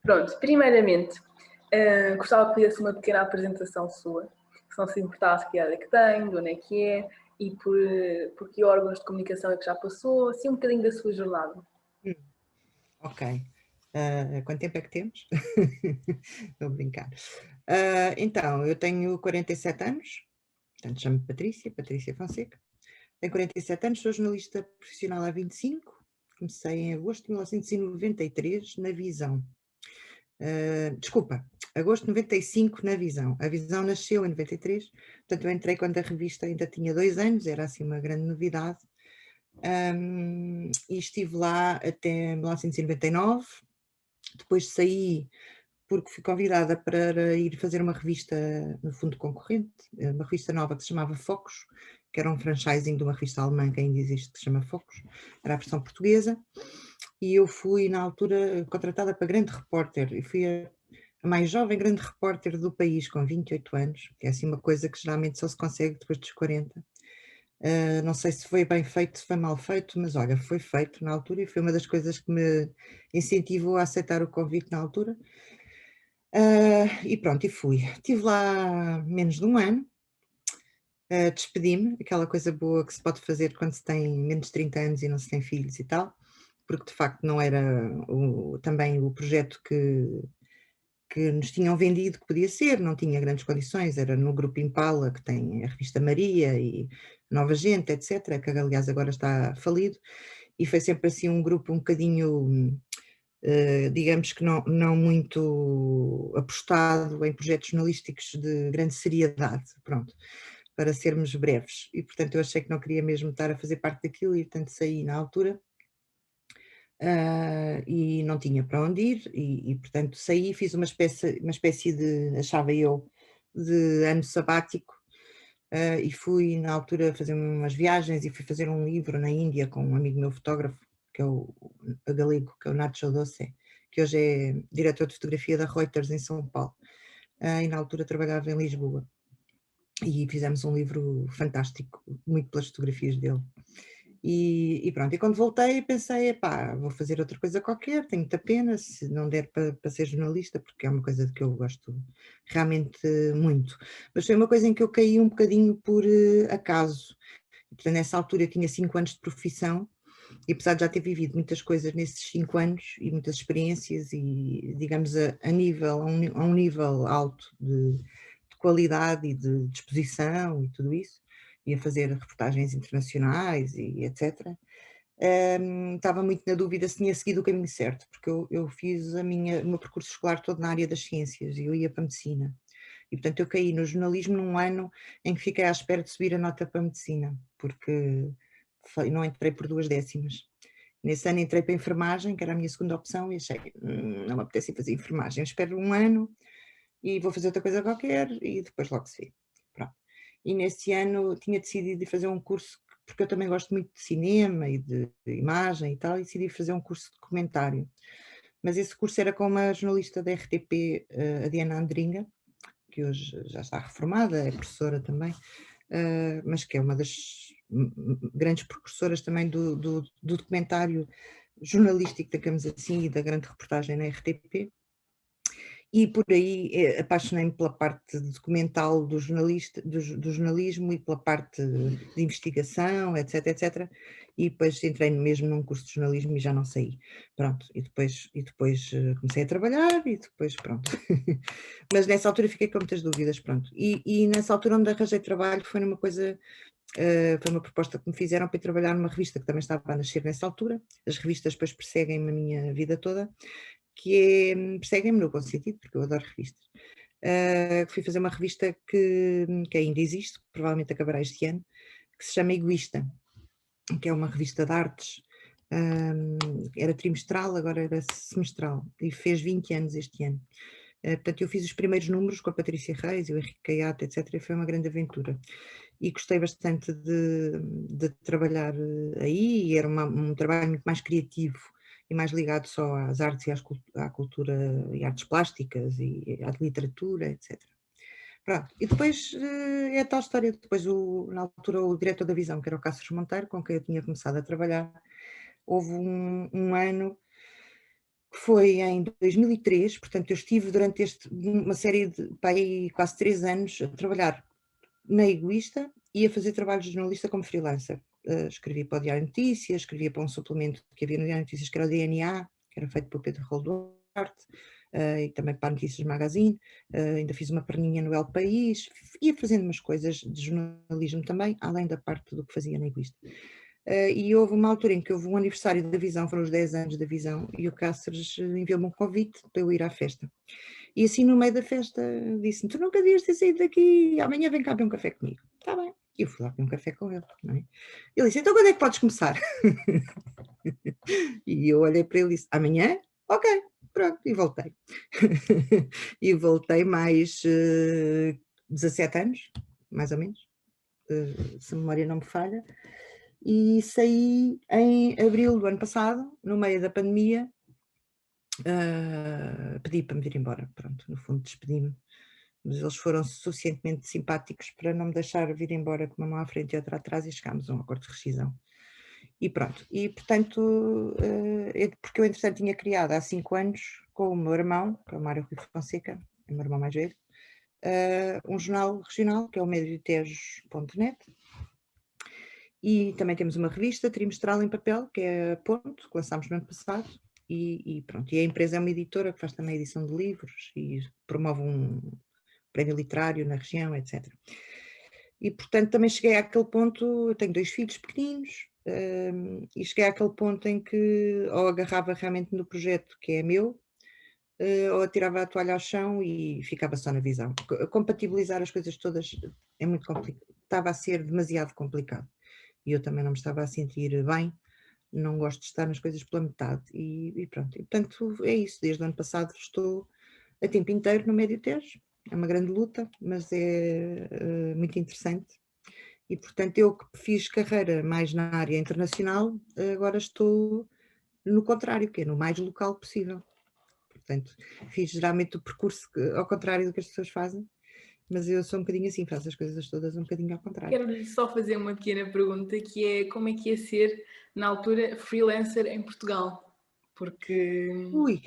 Pronto, primeiramente, gostava que fizesse uma pequena apresentação sua, se não se importasse que área que tem, de onde é que é e por que órgãos de comunicação é que já passou, assim um bocadinho da sua jornada. Ok. Quanto tempo é que temos? Estou a brincar. Então, eu tenho 47 anos, portanto chamo-me Patrícia Fonseca. Tenho 47 anos, sou jornalista profissional há 25, comecei em agosto de 1993 na Visão. Desculpa, agosto de 95 na Visão. A Visão nasceu em 93, portanto eu entrei quando a revista ainda tinha 2 anos, era assim uma grande novidade. E estive lá até 1999, depois saí porque fui convidada para ir fazer uma revista, no fundo concorrente, uma revista nova que se chamava Focus, que era um franchising de uma revista alemã que ainda existe, que se chama Focus, era a versão portuguesa, e eu fui na altura contratada para grande repórter, e fui a mais jovem grande repórter do país, com 28 anos, que é assim uma coisa que geralmente só se consegue depois dos 40. Não sei se foi bem feito, se foi mal feito, mas olha, foi feito na altura e foi uma das coisas que me incentivou a aceitar o convite na altura. E pronto, e fui. Estive lá menos de um ano, despedi-me, aquela coisa boa que se pode fazer quando se tem menos de 30 anos e não se tem filhos e tal, porque de facto não era também o projeto que nos tinham vendido que podia ser, não tinha grandes condições, era no Grupo Impala, que tem a revista Maria e Nova Gente, etc., que aliás agora está falido, e foi sempre assim um grupo um bocadinho, digamos que não muito apostado em projetos jornalísticos de grande seriedade, pronto, para sermos breves, e portanto eu achei que não queria mesmo estar a fazer parte daquilo e portanto saí na altura. E não tinha para onde ir e portanto saí, fiz uma espécie de, achava eu, de ano sabático, e fui na altura fazer umas viagens e fui fazer um livro na Índia com um amigo meu fotógrafo, que é o galego, que é o Nacho Doce, que hoje é diretor de fotografia da Reuters em São Paulo, e na altura trabalhava em Lisboa, e fizemos um livro fantástico, muito pelas fotografias dele. E pronto, e quando voltei pensei, epá, vou fazer outra coisa qualquer, tenho muita pena se não der para ser jornalista, porque é uma coisa de que eu gosto realmente muito. Mas foi uma coisa em que eu caí um bocadinho por acaso. Portanto, nessa altura eu tinha 5 anos de profissão, e apesar de já ter vivido muitas coisas nesses 5 anos, e muitas experiências, e digamos a um nível alto de qualidade e de disposição e tudo isso, e a fazer reportagens internacionais e etc., estava muito na dúvida se tinha seguido o caminho certo, porque eu fiz o meu percurso escolar todo na área das ciências, e eu ia para a medicina. E portanto eu caí no jornalismo num ano em que fiquei à espera de subir a nota para a medicina, porque não entrei por 2 décimas. Nesse ano entrei para a enfermagem, que era a minha segunda opção, e achei, não me apetece fazer enfermagem, eu espero um ano e vou fazer outra coisa qualquer e depois logo se vê. Pronto. E nesse ano tinha decidido de fazer um curso, porque eu também gosto muito de cinema e de imagem e tal, e decidi fazer um curso de documentário. Mas esse curso era com uma jornalista da RTP, a Diana Andringa, que hoje já está reformada, é professora também, mas que é uma das grandes precursoras também do documentário jornalístico, digamos assim, e da grande reportagem na RTP. E por aí apaixonei-me pela parte documental do jornalismo e pela parte de investigação, etc, etc. E depois entrei mesmo num curso de jornalismo e já não saí. Pronto, e depois comecei a trabalhar e depois pronto. Mas nessa altura fiquei com muitas dúvidas, pronto. E nessa altura onde arranjei trabalho foi numa coisa, foi uma proposta que me fizeram para ir trabalhar numa revista que também estava a nascer nessa altura. As revistas depois perseguem-me a minha vida toda, que é, perseguem-me no bom sentido, porque eu adoro revistas. Fui fazer uma revista que ainda existe, que provavelmente acabará este ano, que se chama Egoísta, que é uma revista de artes, era trimestral, agora era semestral, e fez 20 anos este ano. Portanto, eu fiz os primeiros números com a Patrícia Reis e o Henrique Caiato, etc., e foi uma grande aventura. E gostei bastante de trabalhar aí, e era um trabalho muito mais criativo e mais ligado só às artes e à cultura e artes plásticas e à literatura, etc. Pronto, e depois é a tal história, depois na altura o diretor da Visão, que era o Cáceres Monteiro, com quem eu tinha começado a trabalhar, houve um ano que foi em 2003, portanto eu estive durante uma série de quase 3 anos a trabalhar na Egoísta e a fazer trabalhos de jornalista como freelancer. Escrevi para o Diário de Notícias, escrevia para um suplemento que havia no Diário de Notícias que era o DNA, que era feito por Pedro Rolo Duarte, e também para a Notícias Magazine, ainda fiz uma perninha no El País, ia fazendo umas coisas de jornalismo também, além da parte do que fazia na Egoísta. E houve uma altura em que houve um aniversário da Visão, foram os 10 anos da Visão, e o Cáceres enviou-me um convite para eu ir à festa. E assim no meio da festa disse-me, tu nunca devias ter saído daqui, amanhã vem cá beber um café comigo. Está bem. E eu fui lá beber um café com ele, não é? Ele disse, então quando é que podes começar? E eu olhei para ele e disse, amanhã? Ok, pronto, e voltei. E voltei mais 17 anos, mais ou menos, se a memória não me falha, e saí em abril do ano passado, no meio da pandemia, pedi para me vir embora, pronto, no fundo despedi-me, mas eles foram suficientemente simpáticos para não me deixar vir embora com uma mão à frente e outra atrás e chegámos a um acordo de rescisão. E pronto, e portanto, porque eu entretanto tinha criado há 5 anos com o meu irmão, que é o Mário Rui Fonseca, é o meu irmão mais velho, um jornal regional que é o mediotejo.net, e também temos uma revista trimestral em papel, que é a Ponto, que lançámos no ano passado, e pronto, e a empresa é uma editora que faz também edição de livros e promove um prémio literário na região, etc. E portanto também cheguei àquele ponto, eu tenho 2 filhos pequeninos, e cheguei àquele ponto em que ou agarrava realmente no projeto que é meu, ou atirava a toalha ao chão e ficava só na Visão. Compatibilizar as coisas todas é muito complicado, estava a ser demasiado complicado. E eu também não me estava a sentir bem, não gosto de estar nas coisas pela metade, e pronto. E, portanto, é isso, desde o ano passado estou a tempo inteiro no Médio-Tejo, é uma grande luta, mas é muito interessante. E, portanto, eu que fiz carreira mais na área internacional, agora estou no contrário, que é no mais local possível. Portanto, fiz geralmente o percurso ao contrário do que as pessoas fazem, mas eu sou um bocadinho assim, faço as coisas todas um bocadinho ao contrário. Quero-lhe só fazer uma pequena pergunta, que é como é que ia ser, na altura, freelancer em Portugal? Porque... Ui,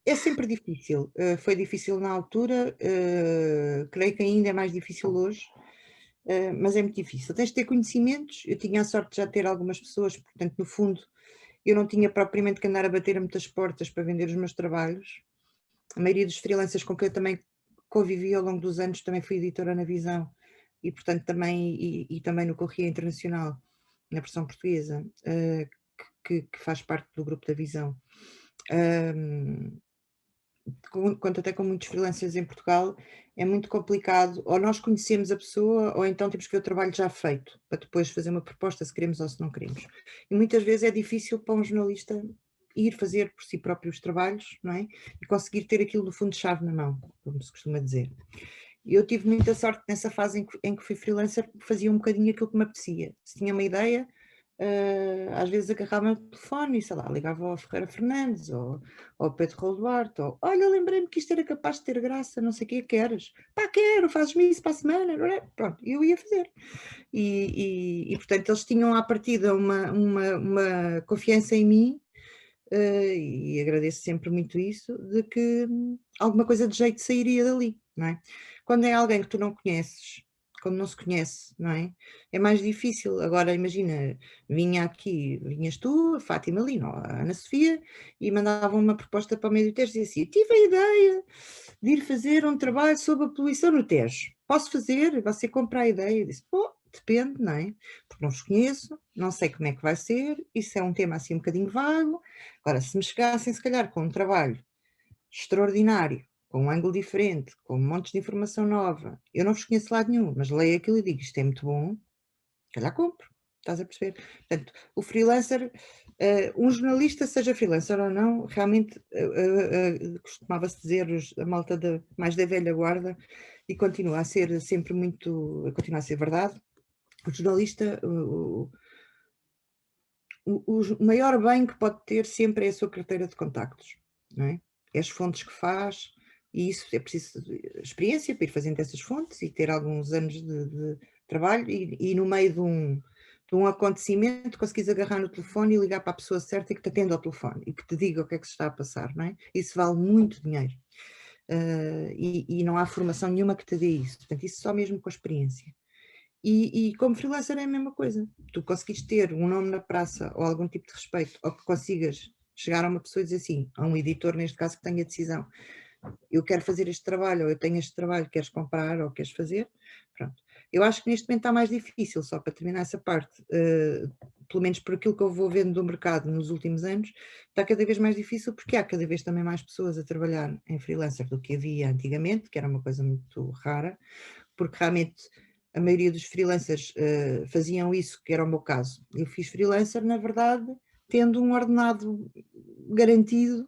é sempre difícil. Foi difícil na altura, creio que ainda é mais difícil hoje, mas é muito difícil. Tens de ter conhecimentos. Eu tinha a sorte de já ter algumas pessoas, portanto, no fundo, eu não tinha propriamente que andar a bater a muitas portas para vender os meus trabalhos. A maioria dos freelancers com quem eu também convivi ao longo dos anos, também fui editora na Visão, e portanto também, e também no Correio Internacional, na versão portuguesa, que faz parte do grupo da Visão. Quanto até com muitos freelancers em Portugal, é muito complicado, ou nós conhecemos a pessoa, ou então temos que ver o trabalho já feito, para depois fazer uma proposta se queremos ou se não queremos. E muitas vezes é difícil para um jornalista ir fazer por si próprio os trabalhos, não é? E conseguir ter aquilo do fundo-chave na mão, como se costuma dizer. E eu tive muita sorte nessa fase em que fui freelancer, fazia um bocadinho aquilo que me apetecia. Se tinha uma ideia, às vezes agarrava o telefone e, sei lá, ligava ao Ferreira Fernandes ou ao Pedro Rolo Duarte, ou olha, lembrei-me que isto era capaz de ter graça, não sei o que queres. Pá, quero, fazes-me isso para a semana, não é? Pronto, eu ia fazer. E portanto eles tinham à partida uma confiança em mim, e agradeço sempre muito isso, de que alguma coisa de jeito sairia dali, não é? Quando é alguém que tu não conheces, quando não se conhece, não é? É mais difícil. Agora imagina, vinhas tu, a Fátima Lino, a Ana Sofia, e mandavam uma proposta para o meio do Tejo e dizia assim, tive a ideia de ir fazer um trabalho sobre a poluição no Tejo. Posso fazer? Você compra a ideia? Eu disse, pô, depende, não é? Porque não os conheço, não sei como é que vai ser, isso é um tema assim um bocadinho vago. Agora, se me chegassem se calhar com um trabalho extraordinário, com um ângulo diferente, com um monte de informação nova, eu não vos conheço de lado nenhum, mas leio aquilo e digo, isto é muito bom, se calhar compro, estás a perceber? Portanto, o freelancer, um jornalista, seja freelancer ou não, realmente costumava-se dizer a malta mais da velha guarda, e continua a ser sempre muito, continua a ser verdade, o jornalista, o maior bem que pode ter sempre é a sua carteira de contactos, não é? É as fontes que faz, e isso é preciso experiência para ir fazendo essas fontes e ter alguns anos de trabalho, e no meio de um acontecimento, conseguires agarrar no telefone e ligar para a pessoa certa e que te atenda ao telefone e que te diga o que é que se está a passar, não é? Isso vale muito dinheiro. E não há formação nenhuma que te dê isso. Portanto, isso só mesmo com a experiência. E como freelancer é a mesma coisa. Tu conseguires ter um nome na praça ou algum tipo de respeito, ou que consigas chegar a uma pessoa e dizer assim, a um editor neste caso que tenha decisão, eu quero fazer este trabalho, ou eu tenho este trabalho, queres comprar ou queres fazer? Pronto. Eu acho que neste momento está mais difícil, só para terminar essa parte, pelo menos por aquilo que eu vou vendo do mercado nos últimos anos, está cada vez mais difícil porque há cada vez também mais pessoas a trabalhar em freelancer do que havia antigamente, que era uma coisa muito rara, porque realmente a maioria dos freelancers faziam isso, que era o meu caso. Eu fiz freelancer, na verdade, tendo um ordenado garantido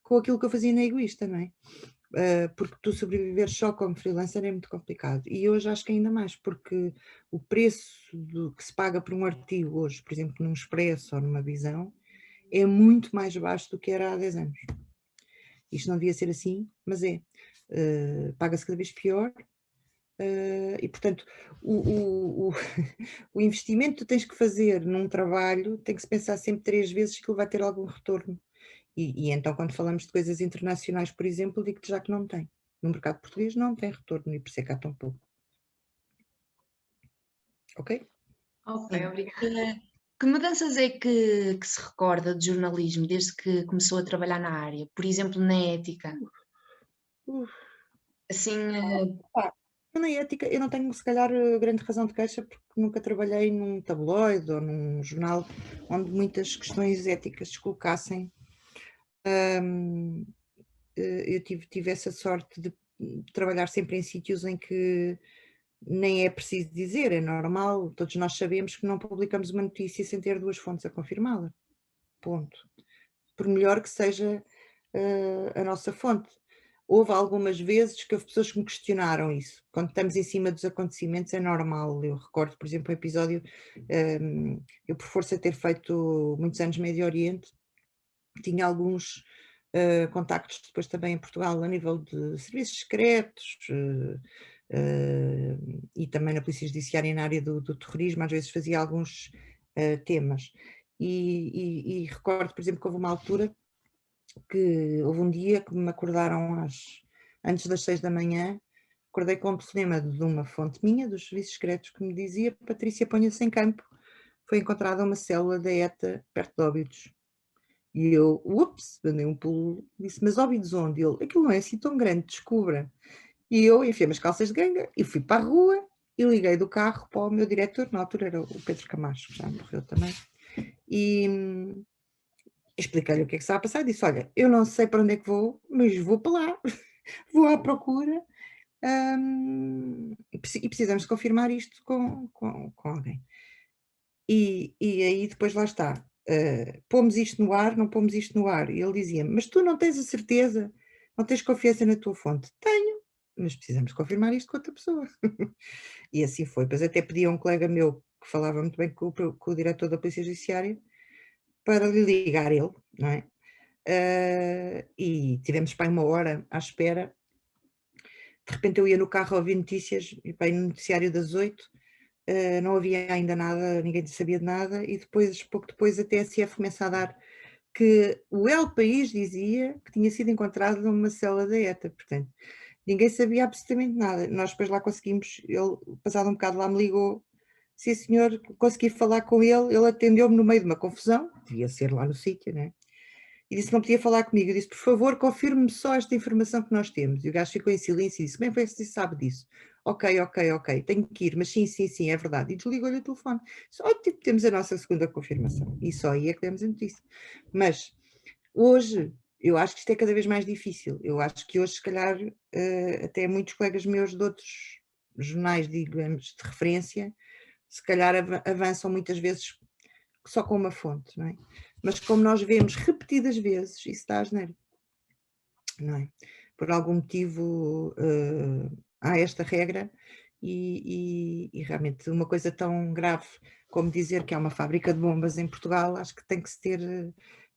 com aquilo que eu fazia na Egoísta, não é? Porque tu sobreviver só como freelancer é muito complicado. E hoje acho que ainda mais, porque o preço que se paga por um artigo hoje, por exemplo, num Expresso ou numa Visão, é muito mais baixo do que era há 10 anos. Isto não devia ser assim, mas é. Paga-se cada vez pior. E, portanto, o investimento que tu tens que fazer num trabalho tem que se pensar sempre 3 vezes que ele vai ter algum retorno. E então, quando falamos de coisas internacionais, por exemplo, digo-te já que não tem. No mercado português não tem retorno e por isso é que há tão pouco. Ok? Ok, Sim. obrigada. Que mudanças é que se recorda de jornalismo desde que começou a trabalhar na área? Por exemplo, na ética? Assim, Na ética, eu não tenho, se calhar, grande razão de queixa, porque nunca trabalhei num tabloide ou num jornal onde muitas questões éticas se colocassem. Eu tive essa sorte de trabalhar sempre em sítios em que nem é preciso dizer, é normal, todos nós sabemos que não publicamos uma notícia sem ter 2 fontes a confirmá-la. Ponto. Por melhor que seja a nossa fonte. Houve algumas vezes que houve pessoas que me questionaram isso. Quando estamos em cima dos acontecimentos é normal. Eu recordo, por exemplo, um episódio, eu por força de ter feito muitos anos Médio Oriente, tinha alguns contactos depois também em Portugal a nível de serviços secretos e também na Polícia Judiciária na área do terrorismo, às vezes fazia alguns temas. E recordo, por exemplo, que houve uma altura que houve um dia que me acordaram antes das 6 da manhã, acordei com um telefonema de uma fonte minha, dos serviços secretos, que me dizia: Patrícia, ponha-se em campo, foi encontrada uma célula da ETA perto de Óbidos. E eu, ups, mandei um pulo, disse: mas Óbidos onde? Ele: aquilo não é assim tão grande, descubra. E eu enfiei-me as calças de ganga e fui para a rua e liguei do carro para o meu diretor, na altura era o Pedro Camacho, que já morreu também, e expliquei-lhe o que é que estava a passar, disse: olha, eu não sei para onde é que vou, mas vou para lá, vou à procura, e precisamos confirmar isto com alguém. E aí depois lá está, pomos isto no ar, não pomos isto no ar, e ele dizia-me: mas tu não tens a certeza, não tens confiança na tua fonte? Tenho, mas precisamos confirmar isto com outra pessoa. E assim foi, pois até pedi a um colega meu que falava muito bem com o diretor da Polícia Judiciária para lhe ligar ele, não é? E tivemos para 1 hora à espera. De repente eu ia no carro a ouvir notícias, e para no noticiário das 8, não havia ainda nada, ninguém sabia de nada, e depois, pouco depois, a TSF começa a dar que o El País dizia que tinha sido encontrado numa célula da ETA, portanto, ninguém sabia absolutamente nada. Nós depois lá conseguimos, ele, passado um bocado lá me ligou: sim senhor, consegui falar com ele, ele atendeu-me no meio de uma confusão, devia ser lá no sítio, né? E disse que não podia falar comigo. Eu disse: por favor, confirme-me só esta informação que nós temos. E o gajo ficou em silêncio e disse: bem, foi que você sabe disso? Ok, tenho que ir, mas sim, é verdade. E desligou-lhe o telefone. Só tipo, temos a nossa segunda confirmação. E só aí é que demos a notícia. Mas hoje, eu acho que isto é cada vez mais difícil. Eu acho que hoje, se calhar, até muitos colegas meus de outros jornais, digamos, de referência, se calhar avançam muitas vezes só com uma fonte, não é? Mas como nós vemos repetidas vezes, isso dá asneira, não é? Por algum motivo há esta regra e realmente uma coisa tão grave como dizer que há uma fábrica de bombas em Portugal, acho que tem que se ter,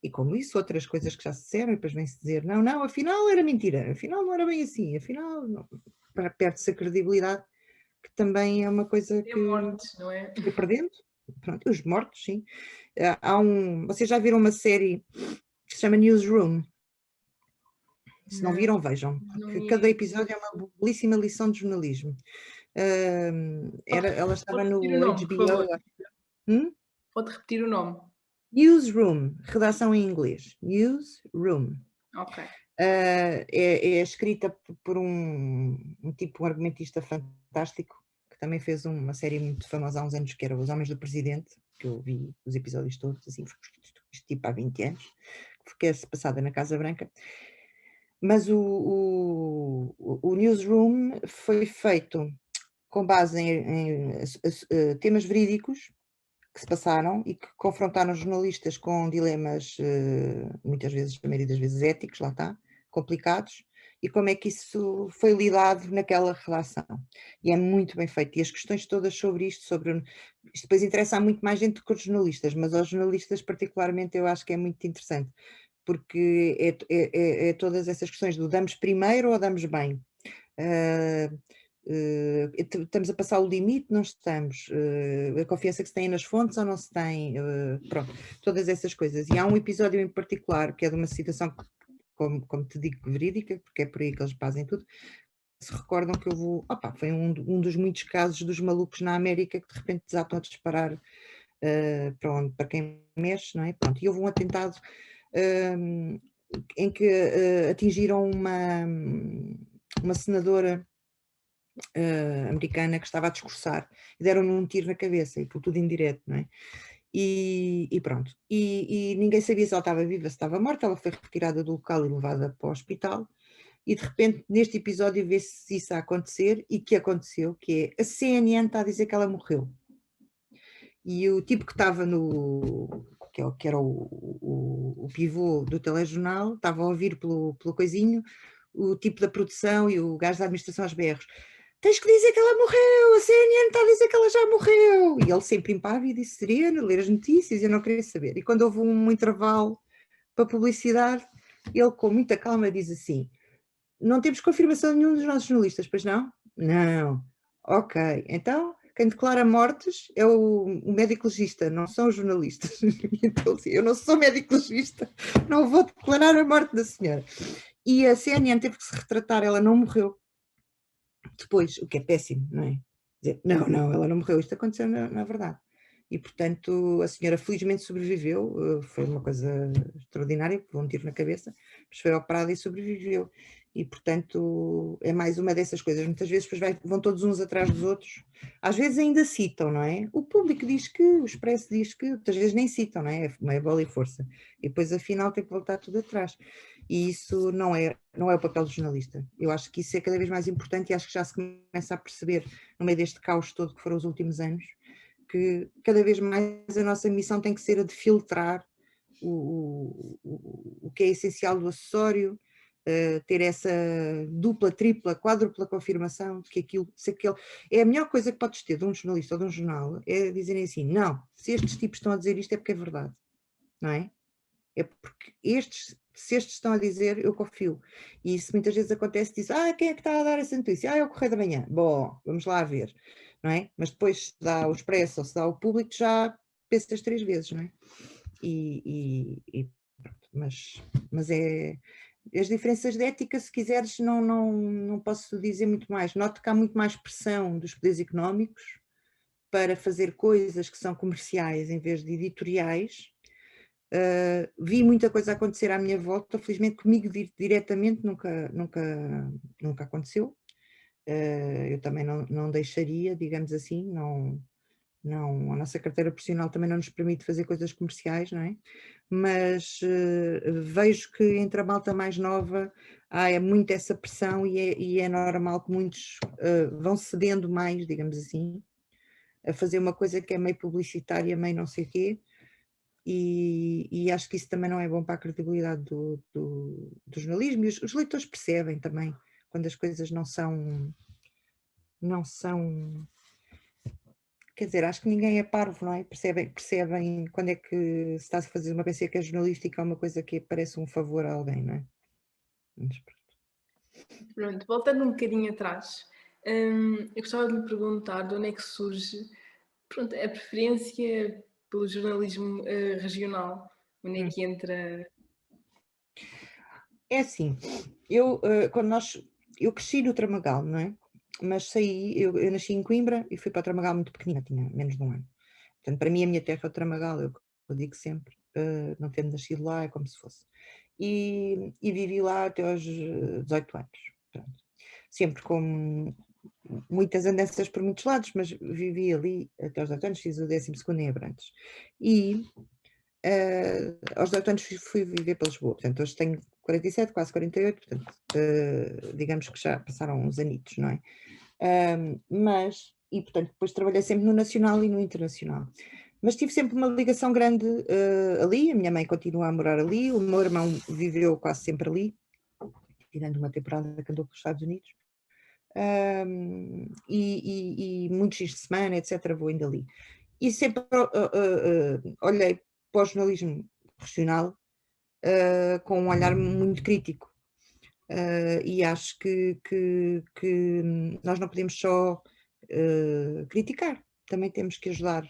e como isso, outras coisas que já se disseram, e depois vem-se dizer: não, afinal era mentira, afinal não era bem assim, afinal perde-se a credibilidade, que também é uma coisa que mortes, não é? foi perdendo. Pronto, os mortos, sim. Vocês já viram uma série que se chama Newsroom? Se não viram, vejam, porque cada episódio é uma belíssima lição de jornalismo. Ela estava no HBO. Pode repetir o nome? Newsroom, redação em inglês. Newsroom. Ok. É escrita por um argumentista fantástico, que também fez uma série muito famosa há uns anos, que era Os Homens do Presidente, que eu vi os episódios todos, assim, tipo há 20 anos, porque é passada na Casa Branca. Mas o Newsroom foi feito com base em temas verídicos que se passaram e que confrontaram jornalistas com dilemas, muitas vezes, a maioria das vezes éticos, lá está, complicados, e como é que isso foi lidado naquela relação. E é muito bem feito. E as questões todas sobre isto, isto depois interessa a muito mais gente do que os jornalistas, mas aos jornalistas particularmente eu acho que é muito interessante, porque é todas essas questões do damos primeiro ou damos bem. Estamos a passar o limite, não estamos, a confiança que se tem nas fontes ou não se tem, pronto, todas essas coisas. E há um episódio em particular que é de uma situação, como te digo, verídica, porque é por aí que eles fazem tudo. Se recordam que foi um dos muitos casos dos malucos na América que de repente desatam a disparar para quem mexe, não é? Pronto, e houve um atentado em que atingiram uma senadora americana que estava a discursar e deram-lhe um tiro na cabeça, e tudo em direto, não é? E pronto, e ninguém sabia se ela estava viva, se estava morta. Ela foi retirada do local e levada para o hospital, e de repente neste episódio vê-se isso a acontecer, e que aconteceu, que é a CNN está a dizer que ela morreu, e o tipo que estava que era o pivô do telejornal, estava a ouvir pelo coisinho, o tipo da produção e o gajo da administração aos berros: tens que dizer que ela morreu, a CNN está a dizer que ela já morreu. E ele sempre impávido e sereno, ler as notícias, eu não queria saber. E quando houve um intervalo para publicidade, ele com muita calma diz assim: não temos confirmação de nenhum dos nossos jornalistas, pois não? Não. Ok, então quem declara mortes é o médico legista, não são os jornalistas. Então, assim, eu não sou médico legista, não vou declarar a morte da senhora. E a CNN teve que se retratar, ela não morreu. Depois, o que é péssimo, não é? Dizer, não, ela não morreu, isto aconteceu na verdade. E, portanto, a senhora felizmente sobreviveu, foi uma coisa extraordinária, levou um tiro na cabeça, mas foi operada e sobreviveu. E, portanto, é mais uma dessas coisas. Muitas vezes depois vão todos uns atrás dos outros. Às vezes ainda citam, não é? O público diz que, o Expresso diz que, muitas vezes nem citam, não é? É bola e força. E depois, afinal, tem que voltar tudo atrás. E isso não é o papel do jornalista. Eu acho que isso é cada vez mais importante, e acho que já se começa a perceber, no meio deste caos todo que foram os últimos anos, que cada vez mais a nossa missão tem que ser a de filtrar o que é essencial do acessório, ter essa dupla, tripla, quádrupla confirmação de que aquilo, se aquele... É a melhor coisa que podes ter de um jornalista ou de um jornal, é dizerem assim: não, se estes tipos estão a dizer isto é porque é verdade, não é? É porque se estes estão a dizer, eu confio. E isso muitas vezes acontece, diz: quem é que está a dar essa notícia? É o Correio da Manhã. Bom, vamos lá ver, não é? Mas depois se dá o Expresso ou se dá o Público, já pensas 3 vezes, não é? Mas é... As diferenças de ética, se quiseres, não posso dizer muito mais. Noto que há muito mais pressão dos poderes económicos para fazer coisas que são comerciais em vez de editoriais. Vi muita coisa acontecer à minha volta, felizmente comigo diretamente nunca aconteceu. Eu também não deixaria, digamos assim, a nossa carteira profissional também não nos permite fazer coisas comerciais, não é? Mas vejo que entre a malta mais nova há muito essa pressão, e é normal que muitos vão cedendo mais, digamos assim, a fazer uma coisa que é meio publicitária, meio não sei o quê. E acho que isso também não é bom para a credibilidade do jornalismo, e os leitores percebem também quando as coisas não são, quer dizer, acho que ninguém é parvo, não é? Percebem quando é que se está a fazer uma peça que é jornalística ou uma coisa que parece um favor a alguém, não é? Pronto, voltando um bocadinho atrás, eu gostava de lhe perguntar de onde é que surge Pronto, a preferência pelo jornalismo regional, onde é Hum. que entra? É assim, eu cresci no Tramagal, não é? Mas saí, eu nasci em Coimbra e fui para o Tramagal muito pequenina, tinha menos de 1 ano. Portanto, para mim a minha terra é o Tramagal, eu digo sempre, não tendo nascido lá, é como se fosse. E vivi lá até aos 18 anos, pronto. Sempre com muitas andanças por muitos lados, mas vivi ali até aos 18 anos, fiz o 12º em Abrantes. E aos 18 anos fui viver para Lisboa, portanto hoje tenho 47, quase 48, portanto digamos que já passaram uns anitos, não é? E portanto depois trabalhei sempre no nacional e no internacional. Mas tive sempre uma ligação grande ali, a minha mãe continua a morar ali, o meu irmão viveu quase sempre ali, tirando uma temporada que andou para os Estados Unidos. E muitos fins de semana, etc., vou indo ali. E sempre olhei para o jornalismo regional com um olhar muito crítico. E acho que nós não podemos só criticar, também temos que ajudar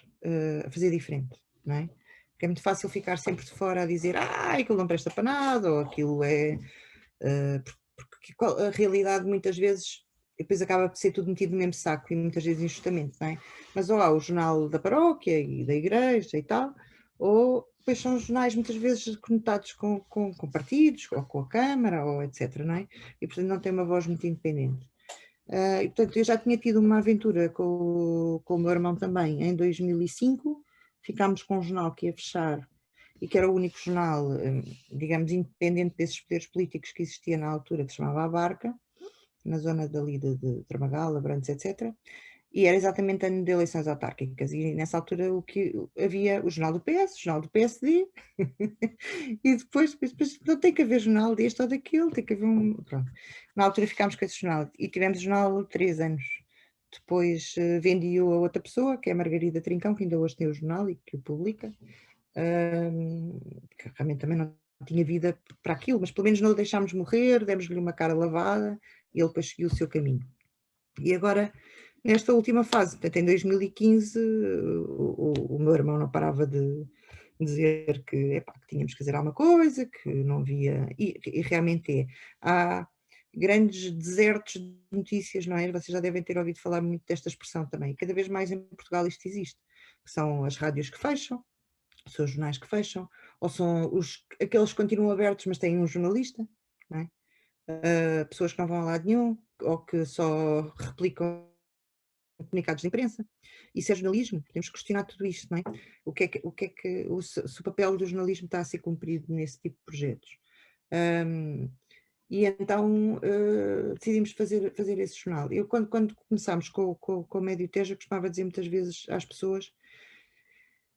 a fazer diferente, não é? Porque é muito fácil ficar sempre de fora a dizer aquilo não presta para nada, ou aquilo é... porque a realidade muitas vezes depois acaba por ser tudo metido no mesmo saco e muitas vezes injustamente, não é? Mas ou há o jornal da paróquia e da igreja e tal, ou depois são jornais muitas vezes conotados com partidos, ou com a Câmara, ou etc, não é? E portanto não tem uma voz muito independente. E portanto eu já tinha tido uma aventura com o meu irmão também em 2005, ficámos com um jornal que ia fechar e que era o único jornal, digamos, independente desses poderes políticos que existia na altura, que se chamava A Barca, na zona dali de Tramagal, Abrantes, etc. E era exatamente ano de eleições autárquicas, e nessa altura o que havia o jornal do PS, o jornal do PSD, e depois não tem que haver jornal deste ou daquele, tem que haver um... Pronto. Na altura ficámos com esse jornal, e tivemos o jornal 3 anos. Depois vendi-o a outra pessoa, que é a Margarida Trincão, que ainda hoje tem o jornal e que o publica, que realmente também não tinha vida para aquilo, mas pelo menos não o deixámos morrer, demos-lhe uma cara lavada, e ele depois seguiu o seu caminho. E agora, nesta última fase, portanto, em 2015, o meu irmão não parava de dizer que tínhamos que fazer alguma coisa, que não havia... E realmente é. Há grandes desertos de notícias, não é? Vocês já devem ter ouvido falar muito desta expressão também. Cada vez mais em Portugal isto existe. Que são as rádios que fecham, são os jornais que fecham, ou são aqueles que continuam abertos, mas têm um jornalista, não é? Pessoas que não vão a lado nenhum, ou que só replicam comunicados de imprensa. Isso é jornalismo, podemos questionar tudo isto, não é? Se o papel do jornalismo está a ser cumprido nesse tipo de projetos. E então decidimos fazer esse jornal. Eu, quando começámos com o Médio Tejo, eu costumava dizer muitas vezes às pessoas,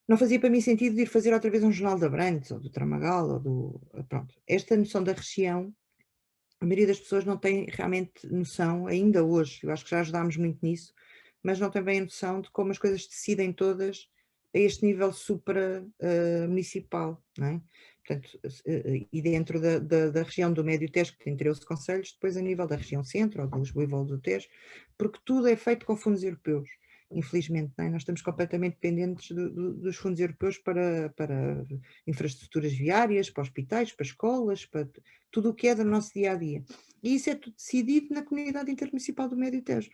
não fazia para mim sentido de ir fazer outra vez um jornal de Abrantes, ou do Tramagal, ou do... Pronto. Esta noção da região, a maioria das pessoas não tem realmente noção, ainda hoje, eu acho que já ajudámos muito nisso, mas não tem bem a noção de como as coisas se decidem todas a este nível supra-municipal, não é? Portanto, e dentro da região do Médio Tejo, que tem 13 concelhos, depois a nível da região centro, ou de Lisboa e Volta do Tejo, porque tudo é feito com fundos europeus. Infelizmente, não é? Nós estamos completamente dependentes dos fundos europeus para infraestruturas viárias, para hospitais, para escolas, para tudo o que é do nosso dia-a-dia. E isso é tudo decidido na comunidade intermunicipal do Médio Tejo.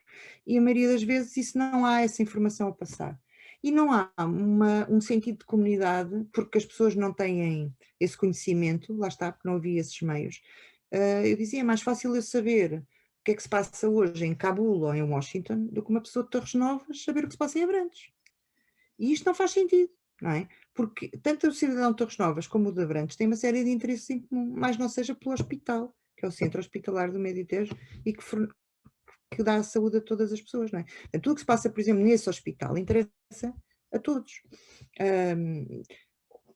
E a maioria das vezes isso não há essa informação a passar. E não há um sentido de comunidade, porque as pessoas não têm esse conhecimento, lá está, porque não havia esses meios. Eu dizia, é mais fácil eu saber o que é que se passa hoje em Cabul ou em Washington do que uma pessoa de Torres Novas saber o que se passa em Abrantes. E isto não faz sentido, não é? Porque tanto o cidadão de Torres Novas como o de Abrantes têm uma série de interesses em comum, mais não seja pelo hospital, que é o centro hospitalar do Médio Tejo e que dá a saúde a todas as pessoas, não é? Portanto, tudo o que se passa, por exemplo, nesse hospital interessa a todos.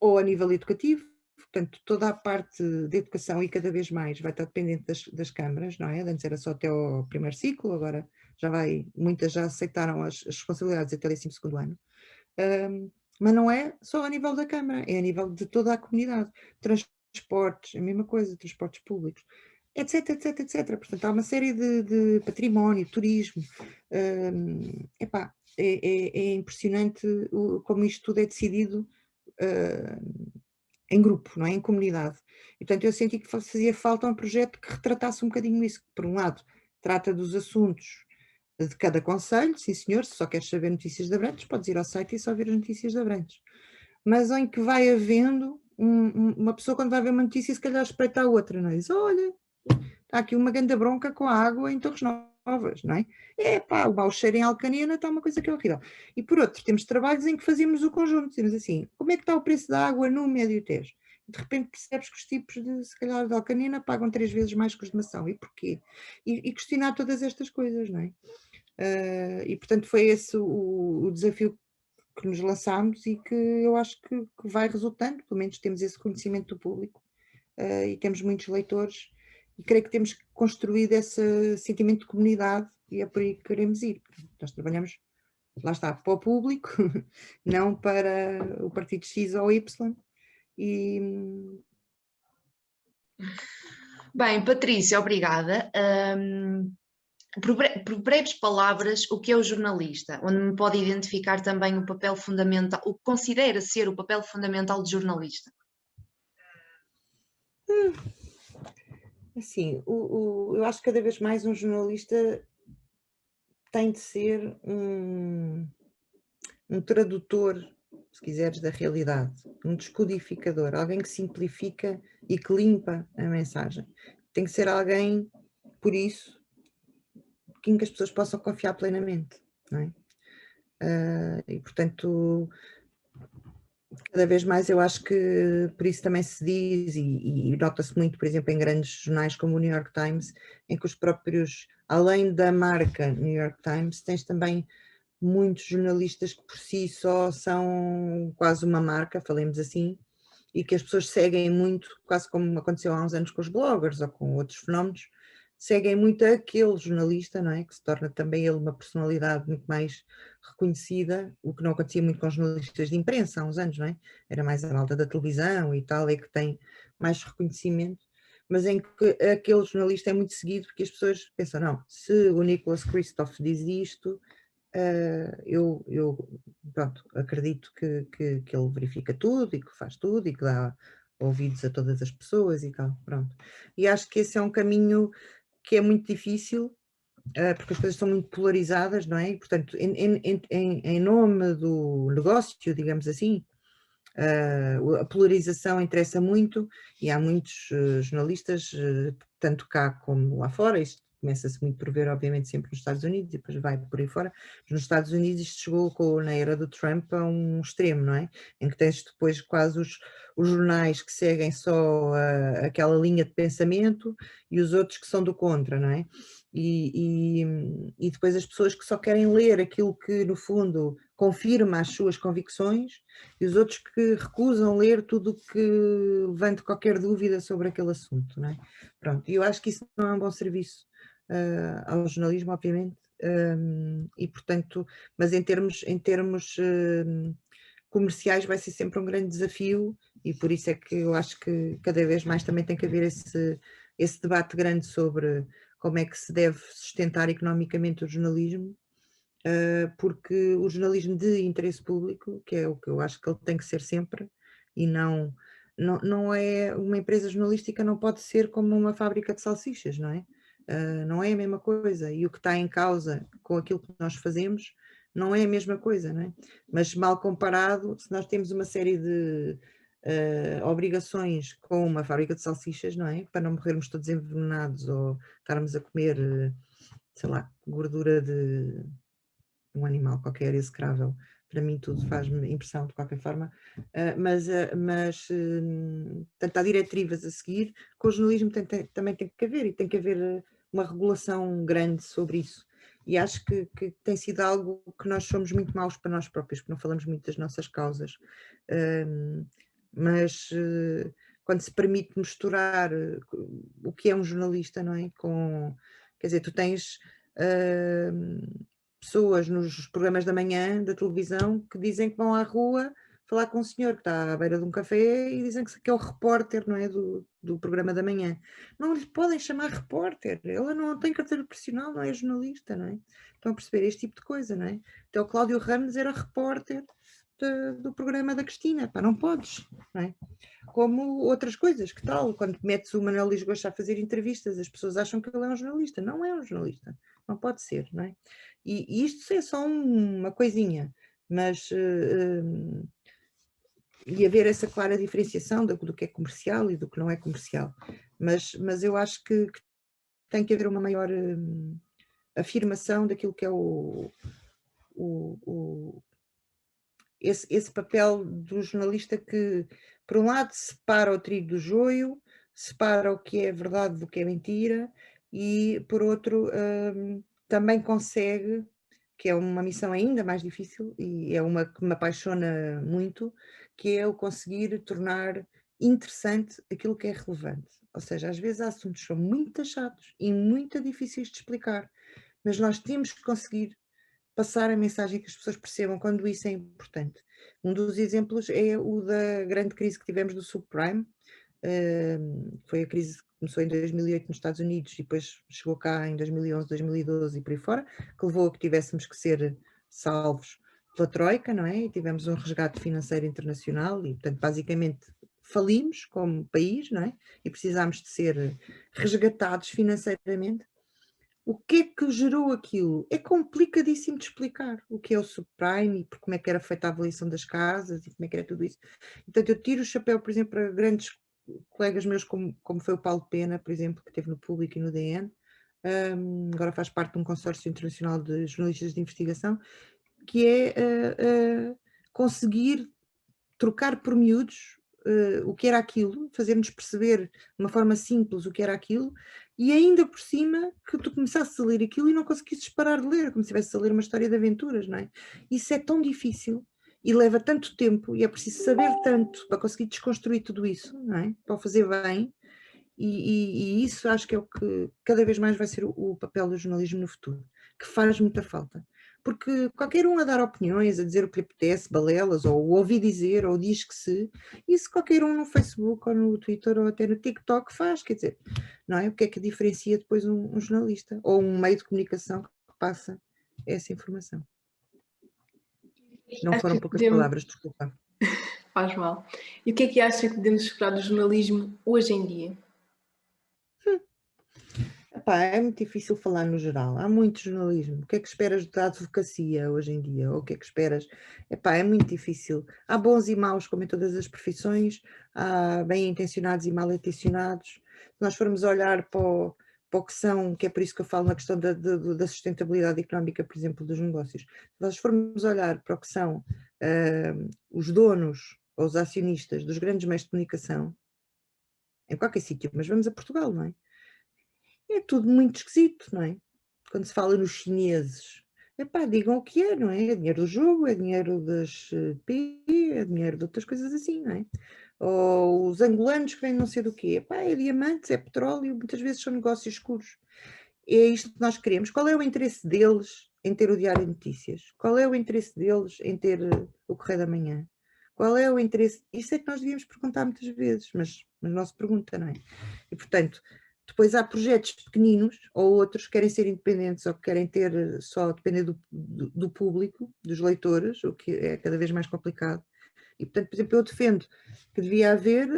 Ou a nível educativo, portanto, toda a parte de educação e cada vez mais vai estar dependente das câmaras, não é? Antes era só até ao primeiro ciclo, agora muitas já aceitaram as responsabilidades até o 12º ano. Mas não é só a nível da Câmara, é a nível de toda a comunidade. Transportes, a mesma coisa, transportes públicos, etc, etc. Portanto, há uma série de património, turismo. é impressionante como isto tudo é decidido em grupo, não é? Em comunidade. E, portanto, eu senti que fazia falta um projeto que retratasse um bocadinho isso, que, por um lado, trata dos assuntos de cada concelho, sim senhor, se só queres saber notícias de Abrantes, podes ir ao site e só ver as notícias de Abrantes. Mas em que vai havendo uma pessoa, quando vai ver uma notícia, se calhar espreita a outra, não é? Diz, olha, está aqui uma grande bronca com a água em Torres Novas, não é? É pá, o mau cheiro em Alcanena está uma coisa que é horrível. E por outro, temos trabalhos em que fazemos o conjunto, dizemos assim, como é que está o preço da água no Médio Tejo? E de repente percebes que os tipos de, se calhar, de Alcanena pagam 3 vezes mais que os de Mação. E porquê? E questionar todas estas coisas, não é? E portanto foi esse o desafio que nos lançámos e que eu acho que vai resultando, pelo menos temos esse conhecimento do público e temos muitos leitores e creio que temos construído esse sentimento de comunidade e é por aí que queremos ir. Nós trabalhamos, lá está, para o público, não para o partido X ou Y. Bem, Patrícia, obrigada. Por breves palavras, o que é o jornalista? Onde me pode identificar também o papel fundamental, o que considera ser o papel fundamental de jornalista? Assim, eu acho que cada vez mais um jornalista tem de ser um tradutor, se quiseres, da realidade, um descodificador, alguém que simplifica e que limpa a mensagem. Tem que ser alguém, por isso, em que as pessoas possam confiar plenamente, não é? E portanto, cada vez mais eu acho que por isso também se diz e nota-se muito, por exemplo, em grandes jornais como o New York Times, em que os próprios, além da marca New York Times, tens também muitos jornalistas que por si só são quase uma marca, falemos assim, e que as pessoas seguem muito, quase como aconteceu há uns anos com os bloggers ou com outros fenómenos, seguem muito aquele jornalista, não é? Que se torna também ele uma personalidade muito mais reconhecida, o que não acontecia muito com os jornalistas de imprensa há uns anos, não é? Era mais a malta da televisão e tal, é que tem mais reconhecimento, mas em que aquele jornalista é muito seguido porque as pessoas pensam, não, se o Nicholas Kristof diz isto, eu pronto, acredito que ele verifica tudo e que faz tudo e que dá ouvidos a todas as pessoas e tal, pronto. E acho que esse é um caminho que é muito difícil, porque as coisas são muito polarizadas, não é? E, portanto, em nome do negócio, digamos assim, a polarização interessa muito e há muitos jornalistas, tanto cá como lá fora, isto começa-se muito por ver, obviamente, sempre nos Estados Unidos e depois vai por aí fora. Nos Estados Unidos isto chegou na era do Trump a um extremo, não é? Em que tens depois quase os jornais que seguem só aquela linha de pensamento e os outros que são do contra, não é? E depois as pessoas que só querem ler aquilo que, no fundo, confirma as suas convicções e os outros que recusam ler tudo o que levante qualquer dúvida sobre aquele assunto, não é? Pronto, e eu acho que isso não é um bom serviço ao jornalismo, obviamente, e portanto, mas em termos comerciais vai ser sempre um grande desafio e por isso é que eu acho que cada vez mais também tem que haver esse debate grande sobre como é que se deve sustentar economicamente o jornalismo, porque o jornalismo de interesse público, que é o que eu acho que ele tem que ser sempre, e não é uma empresa jornalística, não pode ser como uma fábrica de salsichas, não é? Não é a mesma coisa, e o que está em causa com aquilo que nós fazemos não é a mesma coisa, não é? Mas mal comparado, se nós temos uma série de obrigações com uma fábrica de salsichas, não é? Para não morrermos todos envenenados ou estarmos a comer, sei lá, gordura de um animal qualquer execrável, para mim tudo faz-me impressão de qualquer forma, mas portanto, há diretivas a seguir, com o jornalismo também tem que haver, e tem que haver uma regulação grande sobre isso. E acho que tem sido algo que nós somos muito maus para nós próprios, porque não falamos muito das nossas causas. Mas quando se permite misturar o que é um jornalista, não é? Quer dizer, tu tens pessoas nos programas da manhã da televisão que dizem que vão à rua falar com um senhor que está à beira de um café e dizem que é o repórter, não é, do programa da manhã. Não lhe podem chamar repórter, ela não tem carteira profissional, não é jornalista, não é? Estão a perceber este tipo de coisa, não é? Então o Cláudio Ramos era repórter do programa da Cristina, pá, não podes, não é? Como outras coisas, que tal? Quando metes o Manuel Luís Gosta a fazer entrevistas, as pessoas acham que ele é um jornalista. Não é um jornalista, não pode ser, não é? E isto é só uma coisinha, mas e haver essa clara diferenciação do que é comercial e do que não é comercial. Mas eu acho que tem que haver uma maior afirmação daquilo que é esse papel do jornalista que, por um lado, separa o trigo do joio, separa o que é verdade do que é mentira e, por outro, também consegue, que é uma missão ainda mais difícil e é uma que me apaixona muito, que é o conseguir tornar interessante aquilo que é relevante. Ou seja, às vezes há assuntos que são muito chatos e muito difíceis de explicar, mas nós temos que conseguir passar a mensagem que as pessoas percebam quando isso é importante. Um dos exemplos é o da grande crise que tivemos do subprime, foi a crise que começou em 2008 nos Estados Unidos e depois chegou cá em 2011, 2012 e por aí fora, que levou a que tivéssemos que ser salvos pela Troika, não é? E tivemos um resgate financeiro internacional e, portanto, basicamente falimos como país, não é? E precisámos de ser resgatados financeiramente. O que é que gerou aquilo? É complicadíssimo de explicar o que é o subprime e como é que era feita a avaliação das casas e como é que era tudo isso. Portanto, eu tiro o chapéu, por exemplo, para grandes colegas meus, como foi o Paulo Pena, por exemplo, que esteve no Público e no DN, agora faz parte de um consórcio internacional de jornalistas de investigação, que é conseguir trocar por miúdos o que era aquilo, fazer-nos perceber de uma forma simples o que era aquilo, e ainda por cima que tu começasses a ler aquilo e não conseguisses parar de ler, como se estivesse a ler uma história de aventuras, não é? Isso é tão difícil e leva tanto tempo e é preciso saber tanto para conseguir desconstruir tudo isso, não é? Para o fazer bem, e isso acho que é o que cada vez mais vai ser o papel do jornalismo no futuro, que faz muita falta. Porque qualquer um a dar opiniões, a dizer o que lhe apetece, balelas, ou ouvir dizer, ou diz que se, isso qualquer um no Facebook, ou no Twitter, ou até no TikTok faz, quer dizer, não é? O que é que diferencia depois um jornalista, ou um meio de comunicação que passa essa informação. Não foram poucas palavras, desculpa. Faz mal. E o que é que acha que devemos esperar do jornalismo hoje em dia? Epá, é muito difícil falar no geral. Há muito jornalismo. O que é que esperas da advocacia hoje em dia? Ou o que é que esperas? Epá, é muito difícil. Há bons e maus, como em todas as profissões. Há bem-intencionados e mal-intencionados. Se nós formos olhar para o que são, que é por isso que eu falo na questão da sustentabilidade económica, por exemplo, dos negócios. Se nós formos olhar para o que são os donos ou os acionistas dos grandes meios de comunicação, em qualquer sítio, mas vamos a Portugal, não é? É tudo muito esquisito, não é? Quando se fala nos chineses, epá, digam o que é, não é? É dinheiro do jogo, é dinheiro das P, é dinheiro de outras coisas assim, não é? Ou os angolanos que vêm não sei do quê, epá, é diamantes, é petróleo, muitas vezes são negócios escuros. É isto que nós queremos. Qual é o interesse deles em ter o Diário de Notícias? Qual é o interesse deles em ter o Correio da Manhã? Qual é o interesse? Isso é que nós devíamos perguntar muitas vezes, mas não se pergunta, não é? E, portanto, depois há projetos pequeninos ou outros que querem ser independentes ou que querem ter só depender do público, dos leitores, o que é cada vez mais complicado. E, portanto, por exemplo, eu defendo que devia haver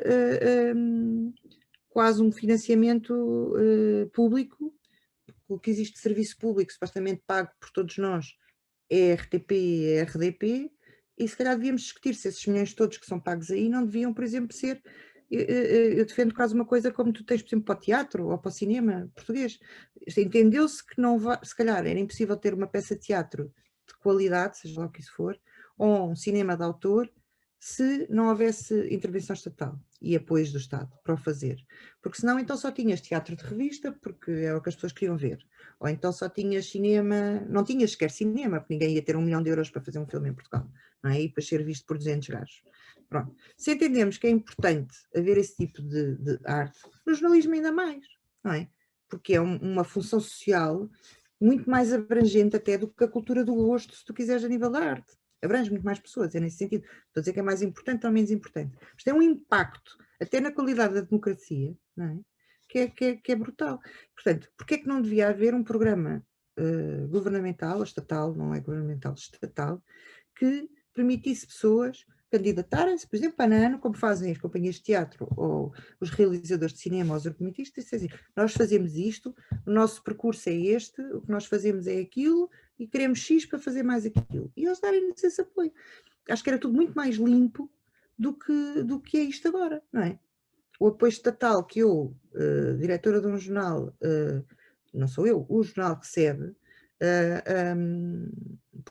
quase um financiamento público. O que existe de serviço público, supostamente pago por todos nós, é RTP e é RDP, e se calhar devíamos discutir se esses milhões todos que são pagos aí não deviam, por exemplo, ser. Eu defendo quase uma coisa como tu tens, por exemplo, para o teatro ou para o cinema português. Entendeu-se que não vai, se calhar era impossível ter uma peça de teatro de qualidade, seja lá o que isso for, ou um cinema de autor, se não houvesse intervenção estatal e apoios do Estado para o fazer. Porque senão então só tinhas teatro de revista, porque é o que as pessoas queriam ver. Ou então só tinhas cinema, não tinhas sequer cinema, porque ninguém ia ter 1 milhão de euros para fazer um filme em Portugal, não é? E para ser visto por 200 gajos. Pronto. Se entendemos que é importante haver esse tipo de arte, no jornalismo ainda mais, não é? Porque é uma função social muito mais abrangente até do que a cultura do gosto, se tu quiseres, a nível da arte. abrange muito mais pessoas, é nesse sentido. Estou a dizer que é mais importante ou menos importante. Mas tem um impacto, até na qualidade da democracia, não é? Que é brutal. Portanto, porquê é que não devia haver um programa governamental, ou estatal, não é governamental, estatal, que permitisse pessoas candidatarem-se, por exemplo, para ano, como fazem as companhias de teatro ou os realizadores de cinema, ou os argumentistas, assim, nós fazemos isto, o nosso percurso é este, o que nós fazemos é aquilo e queremos X para fazer mais aquilo. E eles darem-nos esse apoio. Acho que era tudo muito mais limpo do que é isto agora, não é? O apoio estatal que eu, diretora de um jornal, não sou eu, o jornal recebe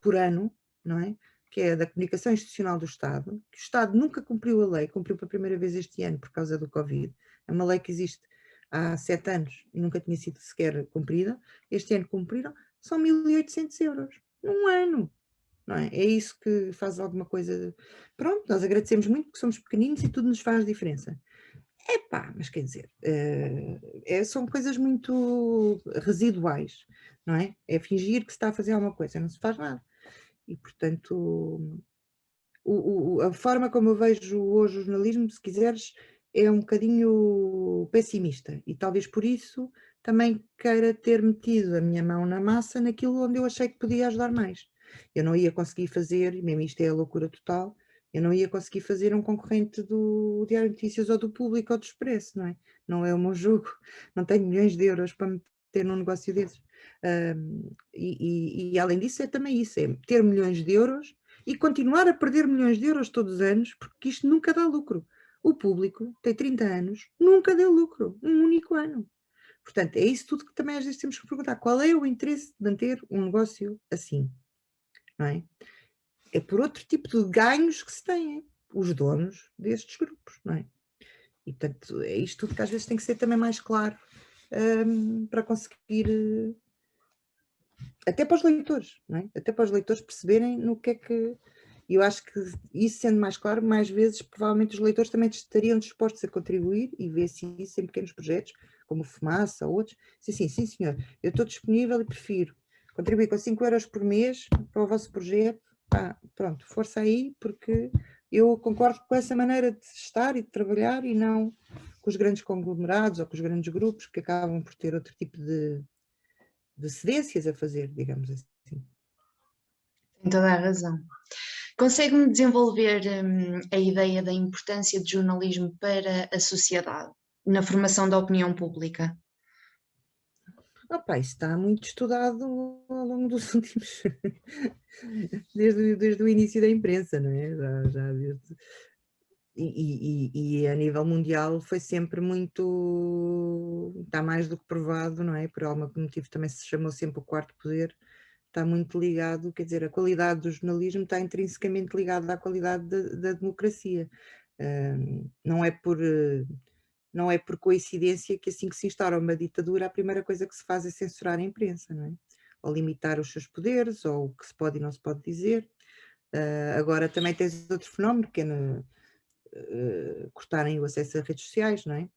por ano, não é? Que é da Comunicação Institucional do Estado, que o Estado nunca cumpriu a lei, cumpriu pela primeira vez este ano por causa do Covid. É uma lei que existe há 7 anos e nunca tinha sido sequer cumprida. Este ano cumpriram, são 1.800 euros num ano. Não é? É isso que faz alguma coisa. Pronto, nós agradecemos muito porque somos pequeninos e tudo nos faz diferença. Epá, mas quer dizer, são coisas muito residuais, não é? É fingir que se está a fazer alguma coisa, não se faz nada. E, portanto, a forma como eu vejo hoje o jornalismo, se quiseres, é um bocadinho pessimista. E talvez por isso também queira ter metido a minha mão na massa naquilo onde eu achei que podia ajudar mais. Eu não ia conseguir fazer, mesmo isto é a loucura total, eu não ia conseguir fazer um concorrente do Diário de Notícias ou do Público ou do Expresso, não é? Não é o meu jogo, não tenho milhões de euros para meter num negócio desses. E além disso é também isso, é ter milhões de euros e continuar a perder milhões de euros todos os anos, porque isto nunca dá lucro. O Público tem 30 anos, nunca deu lucro, um único ano. Portanto, é isso tudo que também às vezes temos que perguntar. Qual é o interesse de manter um negócio assim? Não é? É por outro tipo de ganhos que se têm os donos destes grupos, não é? E, portanto, é isto tudo que às vezes tem que ser também mais claro para conseguir, até para os leitores, não é? Até para os leitores perceberem no que é que... Eu acho que isso sendo mais claro, mais vezes, provavelmente os leitores também estariam dispostos a contribuir e ver-se isso em pequenos projetos, como Fumaça ou outros. Sim, senhor, eu estou disponível e prefiro contribuir com 5 euros por mês para o vosso projeto. Pronto, força aí, porque eu concordo com essa maneira de estar e de trabalhar e não com os grandes conglomerados ou com os grandes grupos que acabam por ter outro tipo de cedências a fazer, digamos assim. Tem toda a razão. Consegue-me desenvolver a ideia da importância de jornalismo para a sociedade, na formação da opinião pública? Isso está muito estudado ao longo dos últimos... desde o início da imprensa, não é? Já desde... E a nível mundial foi sempre muito... Está mais do que provado, não é? Por algum motivo também se chamou sempre o quarto poder. Está muito ligado, quer dizer, a qualidade do jornalismo está intrinsecamente ligada à qualidade da democracia. Não é por coincidência que assim que se instaura uma ditadura, a primeira coisa que se faz é censurar a imprensa, não é? Ou limitar os seus poderes, ou o que se pode e não se pode dizer. Agora também tens outro fenómeno, que é cortarem o acesso a redes sociais, não é?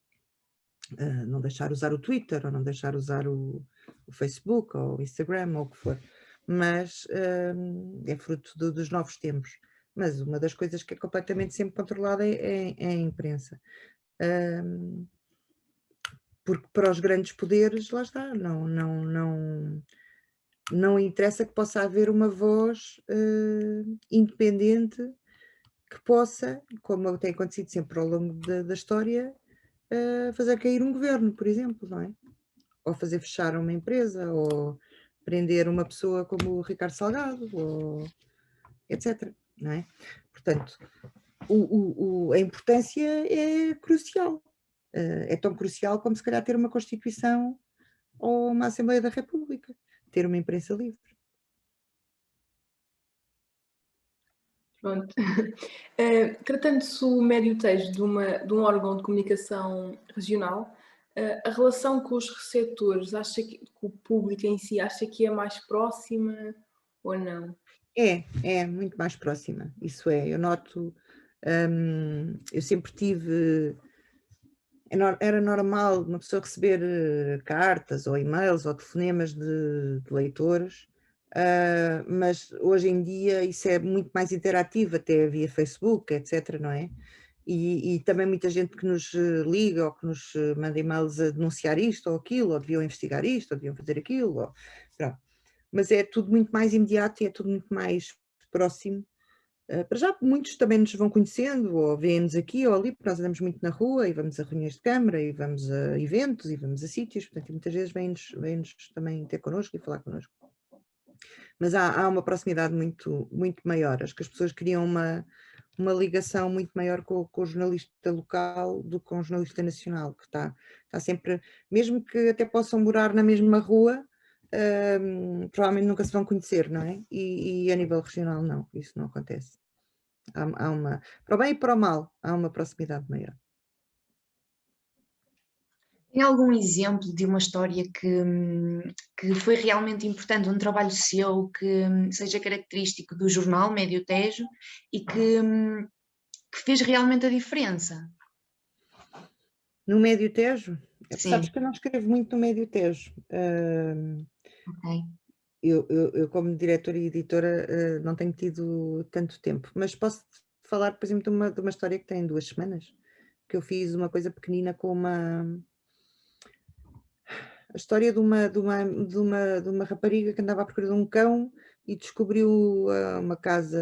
Não deixar usar o Twitter, ou não deixar usar o Facebook, ou o Instagram, ou o que for. Mas é fruto dos novos tempos. Mas uma das coisas que é completamente sempre controlada é a imprensa. Porque para os grandes poderes, lá está, não interessa que possa haver uma voz independente que possa, como tem acontecido sempre ao longo da história, fazer cair um governo, por exemplo, não é? Ou fazer fechar uma empresa, ou prender uma pessoa como o Ricardo Salgado, ou etc. Não é? Portanto, a importância é crucial. É tão crucial como se calhar ter uma Constituição ou uma Assembleia da República, ter uma imprensa livre. Pronto. Tratando-se o médio texto de um órgão de comunicação regional, a relação com os receptores, acha que o público em si, acha que é mais próxima ou não? É muito mais próxima, isso é, eu noto, eu sempre tive, era normal uma pessoa receber cartas ou e-mails ou telefonemas de leitores mas hoje em dia isso é muito mais interativo, até via Facebook, etc, não é? E também muita gente que nos liga ou que nos manda e-mails a denunciar isto ou aquilo, ou deviam investigar isto, ou deviam fazer aquilo, pronto. Mas é tudo muito mais imediato e é tudo muito mais próximo. Para já muitos também nos vão conhecendo, ou vêem-nos aqui ou ali, porque nós andamos muito na rua e vamos a reuniões de câmara e vamos a eventos e vamos a sítios, portanto muitas vezes vêm-nos também ter connosco e falar connosco. Mas há uma proximidade muito, muito maior, acho que as pessoas criam uma ligação muito maior com o jornalista local do que com o jornalista nacional, que está sempre, mesmo que até possam morar na mesma rua, provavelmente nunca se vão conhecer, não é? E a nível regional não, isso não acontece. Há uma, para o bem e para o mal, há uma proximidade maior. Tem algum exemplo de uma história que foi realmente importante, um trabalho seu que seja característico do jornal Médio Tejo e que fez realmente a diferença? No Médio Tejo? Sim. Sabes que eu não escrevo muito no Médio Tejo. Ok. Eu como diretora e editora não tenho tido tanto tempo, mas posso falar, por exemplo, de uma história que tem 2 semanas, que eu fiz uma coisa pequenina com a história de uma rapariga que andava à procura de um cão e descobriu uma casa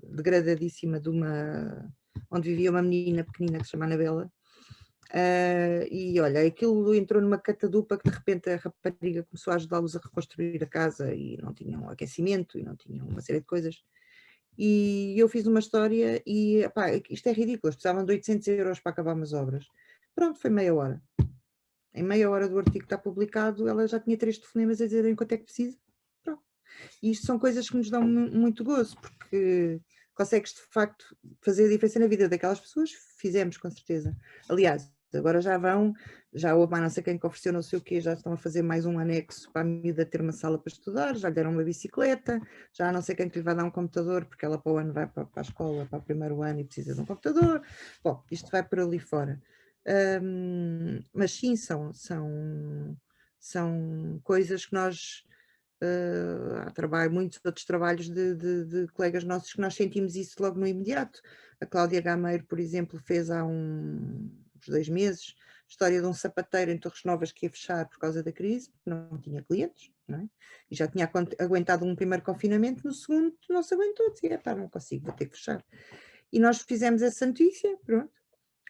degradadíssima onde vivia uma menina pequenina que se chama Anabela. E olha, aquilo entrou numa catadupa que de repente a rapariga começou a ajudá-los a reconstruir a casa e não tinham aquecimento e não tinham uma série de coisas. E eu fiz uma história e epá, isto é ridículo, eles precisavam de 800 euros para acabar umas obras. Pronto, foi meia hora. Em meia hora do artigo que está publicado, ela já tinha 3 telefonemas a dizerem quanto é que precisa. Pronto. E isto são coisas que nos dão muito gozo, porque consegues de facto fazer a diferença na vida daquelas pessoas. Fizemos, com certeza. Aliás, agora já houve mais não sei quem que ofereceu não sei o quê, já estão a fazer mais um anexo para a miúda ter uma sala para estudar, já lhe deram uma bicicleta, já não sei quem que lhe vai dar um computador, porque ela para o ano vai para a escola, para o primeiro ano e precisa de um computador. Bom, isto vai por ali fora. Mas sim, são coisas que nós, há muitos outros trabalhos de colegas nossos que nós sentimos isso logo no imediato. A Cláudia Gameiro, por exemplo, fez há uns 2 meses a história de um sapateiro em Torres Novas que ia fechar por causa da crise, porque não tinha clientes, não é? E já tinha aguentado um primeiro confinamento, no segundo não se aguentou, dizia, não consigo, vou ter que fechar. E nós fizemos essa notícia, pronto.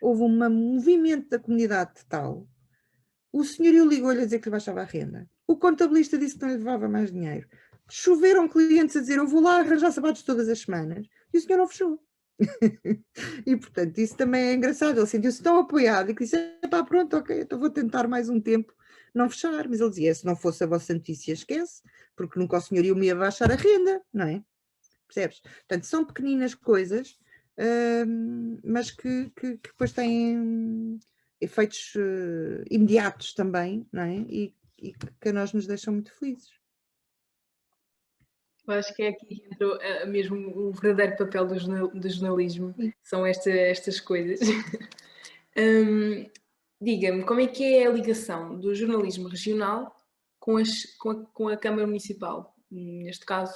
Houve um movimento da comunidade tal, o senhorio ligou-lhe a dizer que lhe baixava a renda, o contabilista disse que não lhe levava mais dinheiro, choveram clientes a dizer eu vou lá arranjar sapatos todas as semanas, e o senhor não fechou. E portanto isso também é engraçado, ele sentiu-se tão apoiado e que disse, pronto, ok, então vou tentar mais um tempo não fechar, mas ele dizia, se não fosse a vossa notícia esquece, porque nunca o senhorio me ia baixar a renda, não é? Percebes? Portanto, são pequeninas coisas, mas que depois têm efeitos imediatos também, não é? E que a nós nos deixam muito felizes. Eu acho que é aqui que entra mesmo o verdadeiro papel do jornalismo, são estas coisas. Diga-me, como é que é a ligação do jornalismo regional com a Câmara Municipal, neste caso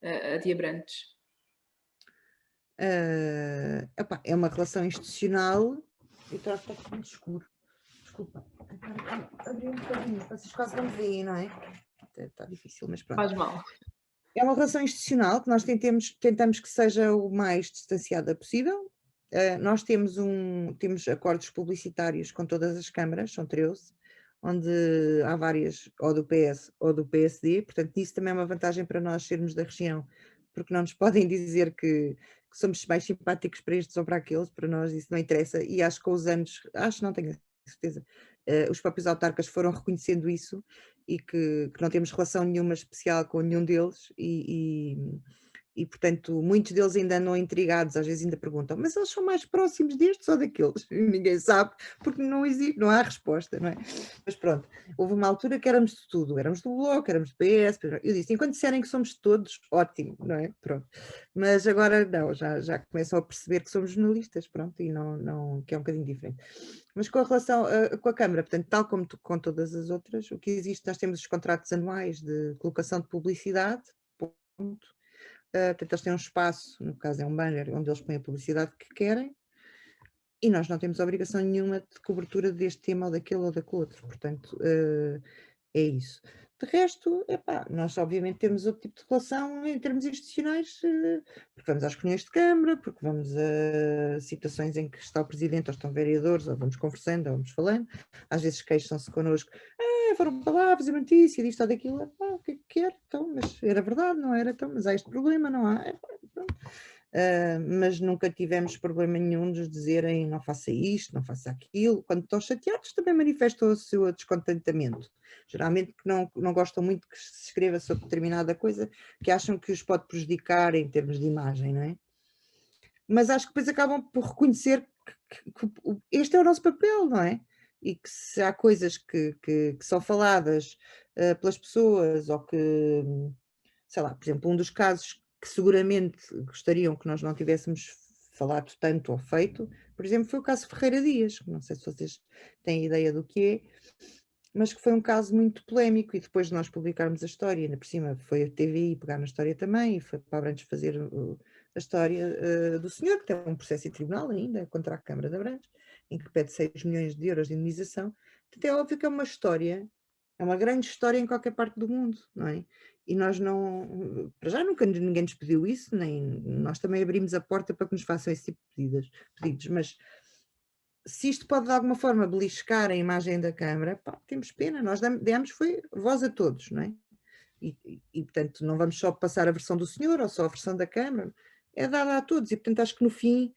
a de Abrantes? É uma relação institucional. E está muito escuro. Desculpa. Abri um bocadinho, vocês quase não me veem, não é? Está difícil, mas pronto. Faz mal. É uma relação institucional que nós tentamos que seja o mais distanciada possível. Nós temos acordos publicitários com todas as câmaras, são 13, onde há várias, ou do PS ou do PSD, portanto isso também é uma vantagem para nós sermos da região, porque não nos podem dizer que somos mais simpáticos para estes ou para aqueles, para nós isso não interessa, e acho que com os anos, não tenho certeza, os próprios autarcas foram reconhecendo isso, e que não temos relação nenhuma especial com nenhum deles, e e portanto muitos deles ainda andam intrigados, às vezes ainda perguntam, mas eles são mais próximos destes ou daqueles? E ninguém sabe, porque não existe, não há resposta, não é? Mas pronto, houve uma altura que éramos de tudo, éramos do Bloco, éramos do PS, eu disse, enquanto disserem que somos todos, ótimo, não é? Pronto. Mas agora não, já começam a perceber que somos jornalistas, pronto, e que é um bocadinho diferente. Mas com a relação com a Câmara, portanto, tal como com todas as outras, o que existe, nós temos os contratos anuais de colocação de publicidade, ponto. Portanto, eles têm um espaço, no caso é um banner, onde eles põem a publicidade que querem, e nós não temos obrigação nenhuma de cobertura deste tema ou daquele ou daquele outro, portanto, é isso. De resto, epá, nós obviamente temos outro tipo de relação em termos institucionais, porque vamos às reuniões de Câmara, porque vamos a situações em que está o Presidente ou estão vereadores, ou vamos conversando, ou vamos falando, às vezes queixam-se connosco, foram para lá fazer notícia, disto ou daquilo, o que é que quer? Então, mas era verdade, não era? Então, mas há este problema, não há? Pronto. Mas nunca tivemos problema nenhum de dizerem não faça isto, não faça aquilo. Quando estão chateados também manifestam o seu descontentamento. Geralmente que não gostam muito que se escreva sobre determinada coisa, que acham que os pode prejudicar em termos de imagem, não é? Mas acho que depois acabam por reconhecer que este é o nosso papel, não é? E que se há coisas que são faladas pelas pessoas ou que, sei lá, por exemplo, um dos casos que seguramente gostariam que nós não tivéssemos falado tanto ou feito, por exemplo, foi o caso Ferreira Dias, não sei se vocês têm ideia do que é, mas que foi um caso muito polémico, e depois de nós publicarmos a história, ainda por cima foi a TVI pegar na história também, e foi para Abrantes fazer a história do senhor, que tem um processo em tribunal ainda, contra a Câmara de Abrantes, em que pede 6 milhões de euros de indemnização. Portanto, é óbvio que é uma história, é uma grande história em qualquer parte do mundo, não é? E nós não, para já nunca ninguém nos pediu isso, nem nós também abrimos a porta para que nos façam esse tipo de pedidos, mas se isto pode de alguma forma beliscar a imagem da Câmara, pá, temos pena, nós demos foi voz a todos, não é? E, portanto, não vamos só passar a versão do senhor ou só a versão da Câmara, é dada a todos, e portanto acho que no fim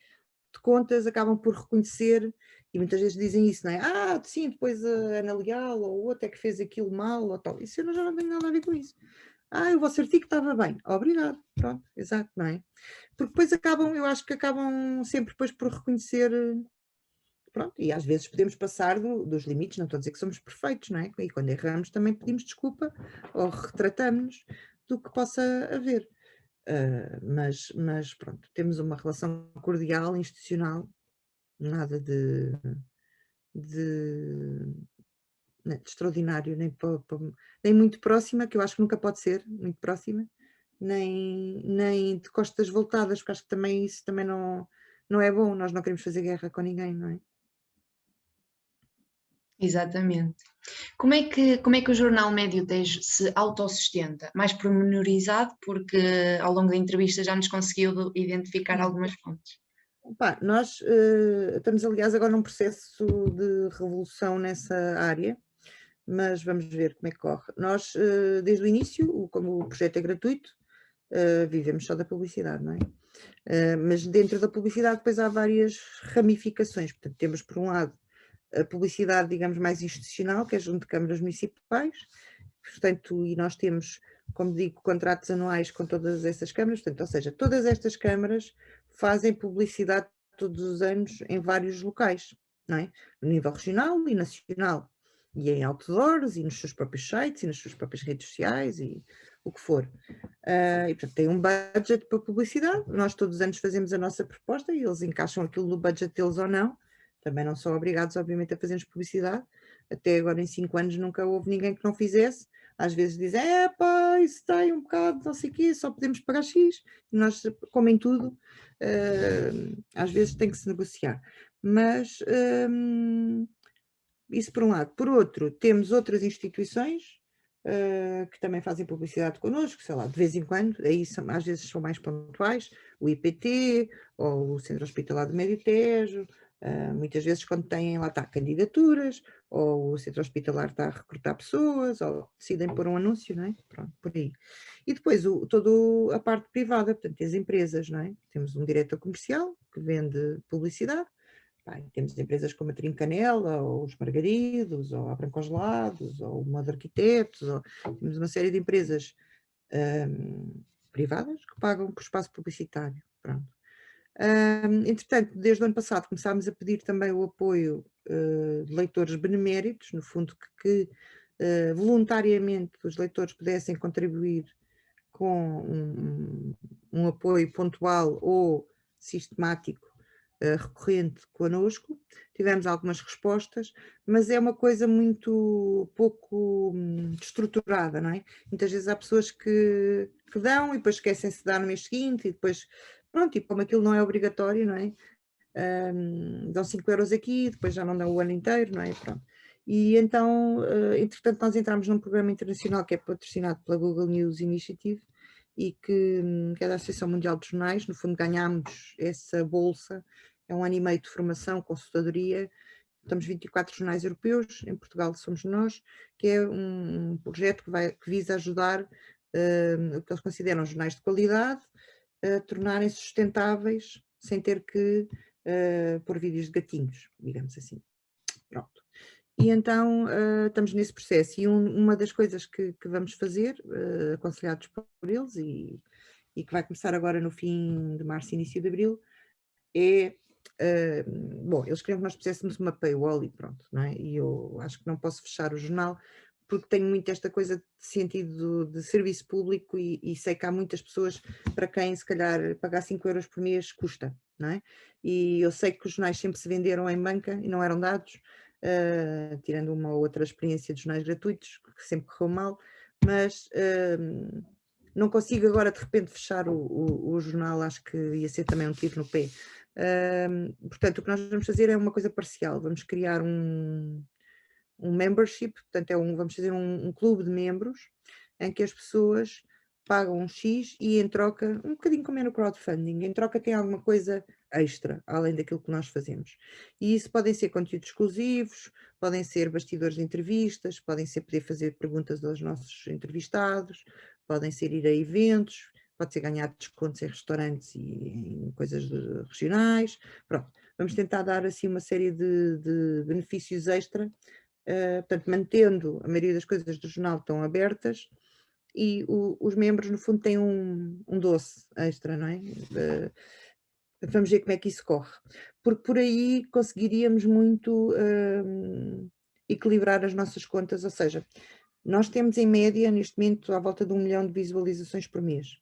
de contas acabam por reconhecer, e muitas vezes dizem isso, não é? Sim, depois a Ana Leal ou o outro é que fez aquilo mal ou tal, isso eu já não tenho nada a ver com isso. O vosso artigo estava bem, obrigado, pronto, exato, não é? Porque depois eu acho que acabam sempre depois por reconhecer. Pronto, e às vezes podemos passar dos limites, não estou a dizer que somos perfeitos, não é? E quando erramos também pedimos desculpa ou retratamos-nos do que possa haver. Mas pronto, temos uma relação cordial, institucional, nada de extraordinário, nem muito próxima, que eu acho que nunca pode ser muito próxima, nem de costas voltadas, porque acho que também isso também não é bom, nós não queremos fazer guerra com ninguém, não é? Exatamente. Como é que o Jornal Médio Tejo se autossustenta? Mais pormenorizado, porque ao longo da entrevista já nos conseguiu identificar algumas fontes. Nós estamos, aliás, agora num processo de revolução nessa área, mas vamos ver como é que corre. Nós, desde o início, como o projeto é gratuito, vivemos só da publicidade, não é? Mas dentro da publicidade depois há várias ramificações. Portanto, temos por um lado a publicidade, digamos, mais institucional, que é junto de câmaras municipais, portanto, e nós temos, como digo, contratos anuais com todas essas câmaras, portanto, ou seja, todas estas câmaras fazem publicidade todos os anos em vários locais, não é? No nível regional e nacional, e em outdoors, e nos seus próprios sites, e nas suas próprias redes sociais, e o que for. E, portanto, tem um budget para publicidade, nós todos os anos fazemos a nossa proposta, e eles encaixam aquilo no budget deles ou não, também não são obrigados, obviamente, a fazermos publicidade. Até agora, em 5 anos, nunca houve ninguém que não fizesse. Às vezes dizem, isso está aí um bocado, não sei o quê, só podemos pagar X. E nós, como em tudo, às vezes tem que se negociar. Mas isso por um lado. Por outro, temos outras instituições que também fazem publicidade connosco, sei lá, de vez em quando, aí às vezes são mais pontuais, o IPT, ou o Centro Hospitalar do Médio Tejo, muitas vezes quando têm lá candidaturas, ou o Centro Hospitalar está a recrutar pessoas, ou decidem pôr um anúncio, não é? Pronto, por aí. E depois toda a parte privada, portanto, as empresas, não é? Temos um diretor comercial que vende publicidade, temos empresas como a Trincanela, ou os Margaridos, ou a Brancongelados, ou o Modo Arquitetos, temos uma série de empresas privadas que pagam por espaço publicitário. Pronto. Entretanto, desde o ano passado começámos a pedir também o apoio de leitores beneméritos, no fundo que voluntariamente os leitores pudessem contribuir com um apoio pontual ou sistemático recorrente connosco. Tivemos algumas respostas, mas é uma coisa muito pouco estruturada, não é? Muitas vezes há pessoas que dão e depois esquecem-se de dar no mês seguinte e depois, pronto, e como aquilo não é obrigatório, não é? Dão 5 euros aqui, depois já não dão o ano inteiro, não é? Pronto. E então, entretanto, nós entramos num programa internacional que é patrocinado pela Google News Initiative e que é da Associação Mundial de Jornais. No fundo, ganhámos essa bolsa, é um ano e meio de formação, consultadoria. Estamos 24 jornais europeus, em Portugal somos nós, que é um projeto que visa ajudar o que eles consideram jornais de qualidade a tornarem-se sustentáveis sem ter que pôr vídeos de gatinhos, digamos assim. Pronto. E então estamos nesse processo e uma das coisas que vamos fazer, aconselhados por eles e que vai começar agora no fim de março, início de abril, é, bom, eles queriam que nós puséssemos uma paywall e pronto, não é? E eu acho que não posso fechar o jornal porque tenho muito esta coisa de sentido de serviço público e sei que há muitas pessoas para quem se calhar pagar 5 euros por mês custa, não é? E eu sei que os jornais sempre se venderam em banca e não eram dados, tirando uma ou outra experiência de jornais gratuitos, que sempre correu mal, mas não consigo agora de repente fechar o jornal, acho que ia ser também um tiro no pé. Portanto, o que nós vamos fazer é uma coisa parcial, vamos criar um membership, portanto vamos fazer um clube de membros em que as pessoas pagam um X e em troca, um bocadinho como é no crowdfunding, em troca tem alguma coisa extra, além daquilo que nós fazemos. E isso podem ser conteúdos exclusivos, podem ser bastidores de entrevistas, podem ser poder fazer perguntas aos nossos entrevistados, podem ser ir a eventos, pode ser ganhar descontos em restaurantes e em coisas regionais. Pronto, vamos tentar dar assim uma série de benefícios extra, portanto, mantendo a maioria das coisas do jornal estão abertas e os membros, no fundo, têm um doce extra, não é? Vamos ver como é que isso corre. Porque por aí conseguiríamos muito equilibrar as nossas contas, ou seja, nós temos em média, neste momento, à volta de 1 milhão de visualizações por mês.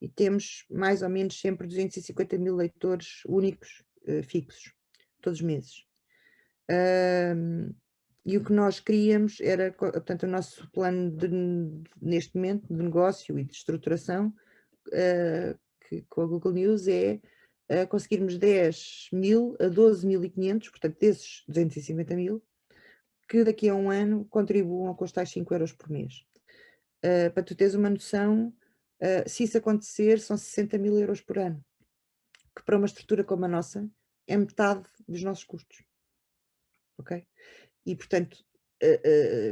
E temos mais ou menos sempre 250 mil leitores únicos fixos, todos os meses. E o que nós queríamos era, portanto, o nosso plano neste momento de negócio e de estruturação com a Google News é conseguirmos 10.000 a 12.500, portanto, desses 250 mil, que daqui a um ano contribuam com os tais 5 euros por mês. Para tu teres uma noção, se isso acontecer, são 60 mil euros por ano, que para uma estrutura como a nossa é metade dos nossos custos. Ok? E, portanto,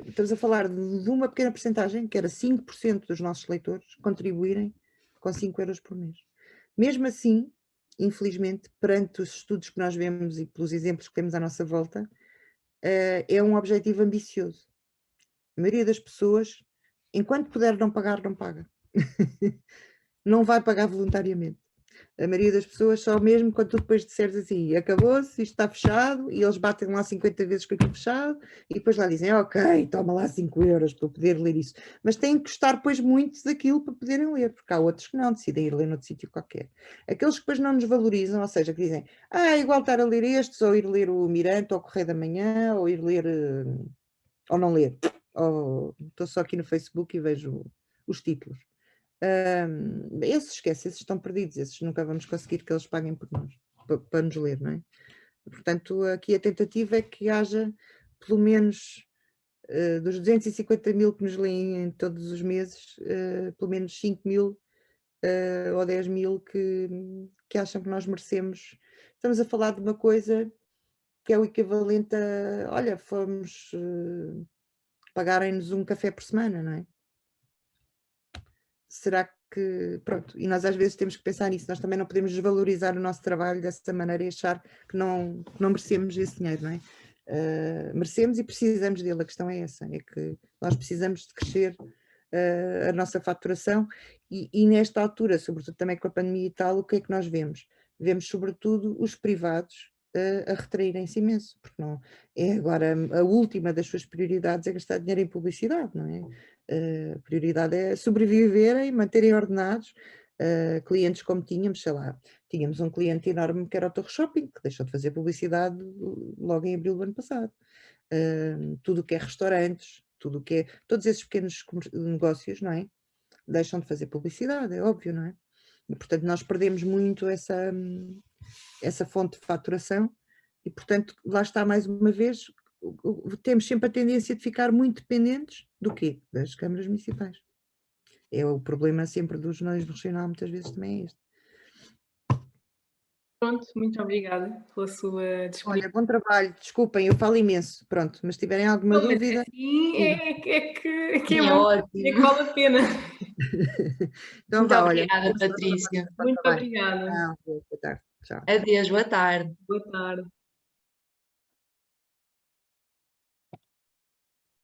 estamos a falar de uma pequena porcentagem, que era 5% dos nossos leitores, contribuírem com 5 euros por mês. Mesmo assim, infelizmente, perante os estudos que nós vemos e pelos exemplos que temos à nossa volta, é um objetivo ambicioso. A maioria das pessoas, enquanto puder não pagar, não paga. Não vai pagar voluntariamente. A maioria das pessoas só mesmo quando tu depois disseres assim, acabou-se, isto está fechado, e eles batem lá 50 vezes com aquilo fechado, e depois lá dizem, ok, toma lá 5 euros para eu poder ler isso. Mas têm que gostar depois muito daquilo para poderem ler, porque há outros que não, decidem ir ler noutro sítio qualquer. Aqueles que depois não nos valorizam, ou seja, que dizem, é igual estar a ler estes, ou ir ler o Mirante, ou o Correio da Manhã, ou ir ler, ou não ler. Ou estou só aqui no Facebook e vejo os títulos. Esses esquece, esses estão perdidos, esses nunca vamos conseguir que eles paguem por nós, para nos ler, não é? Portanto, aqui a tentativa é que haja pelo menos dos 250 mil que nos leem todos os meses, pelo menos 5 mil ou 10 mil que acham que nós merecemos. Estamos a falar de uma coisa que é o equivalente a, olha, fomos pagarem-nos um café por semana, não é? Será que, pronto, e nós às vezes temos que pensar nisso, nós também não podemos desvalorizar o nosso trabalho dessa maneira e achar que não merecemos esse dinheiro, não é? Merecemos e precisamos dele, a questão é essa, é que nós precisamos de crescer a nossa faturação e nesta altura, sobretudo também com a pandemia e tal, o que é que nós vemos? Vemos sobretudo os privados a retraírem-se imenso, porque não é agora a última das suas prioridades é gastar dinheiro em publicidade, não é? A prioridade é sobreviverem, manterem ordenados, clientes como tínhamos, sei lá, tínhamos um cliente enorme que era o Torre Shopping, que deixou de fazer publicidade logo em abril do ano passado. Tudo o que é restaurantes, tudo o que é, todos esses pequenos negócios, não é? Deixam de fazer publicidade, é óbvio, não é? E portanto nós perdemos muito essa fonte de faturação e portanto lá está mais uma vez, temos sempre a tendência de ficar muito dependentes do quê? Das câmaras municipais. É o problema sempre dos jornalismo regional, muitas vezes também é este. Pronto, muito obrigada pela sua disponibilidade. Olha, bom trabalho, desculpem, eu falo imenso, pronto, mas se tiverem alguma dúvida... Sim, é que É bom, ótimo. é que vale a pena. Então Muito vá, olha, obrigada, Patrícia. Muito obrigada. boa tarde, tchau. Adeus, boa tarde. Boa tarde.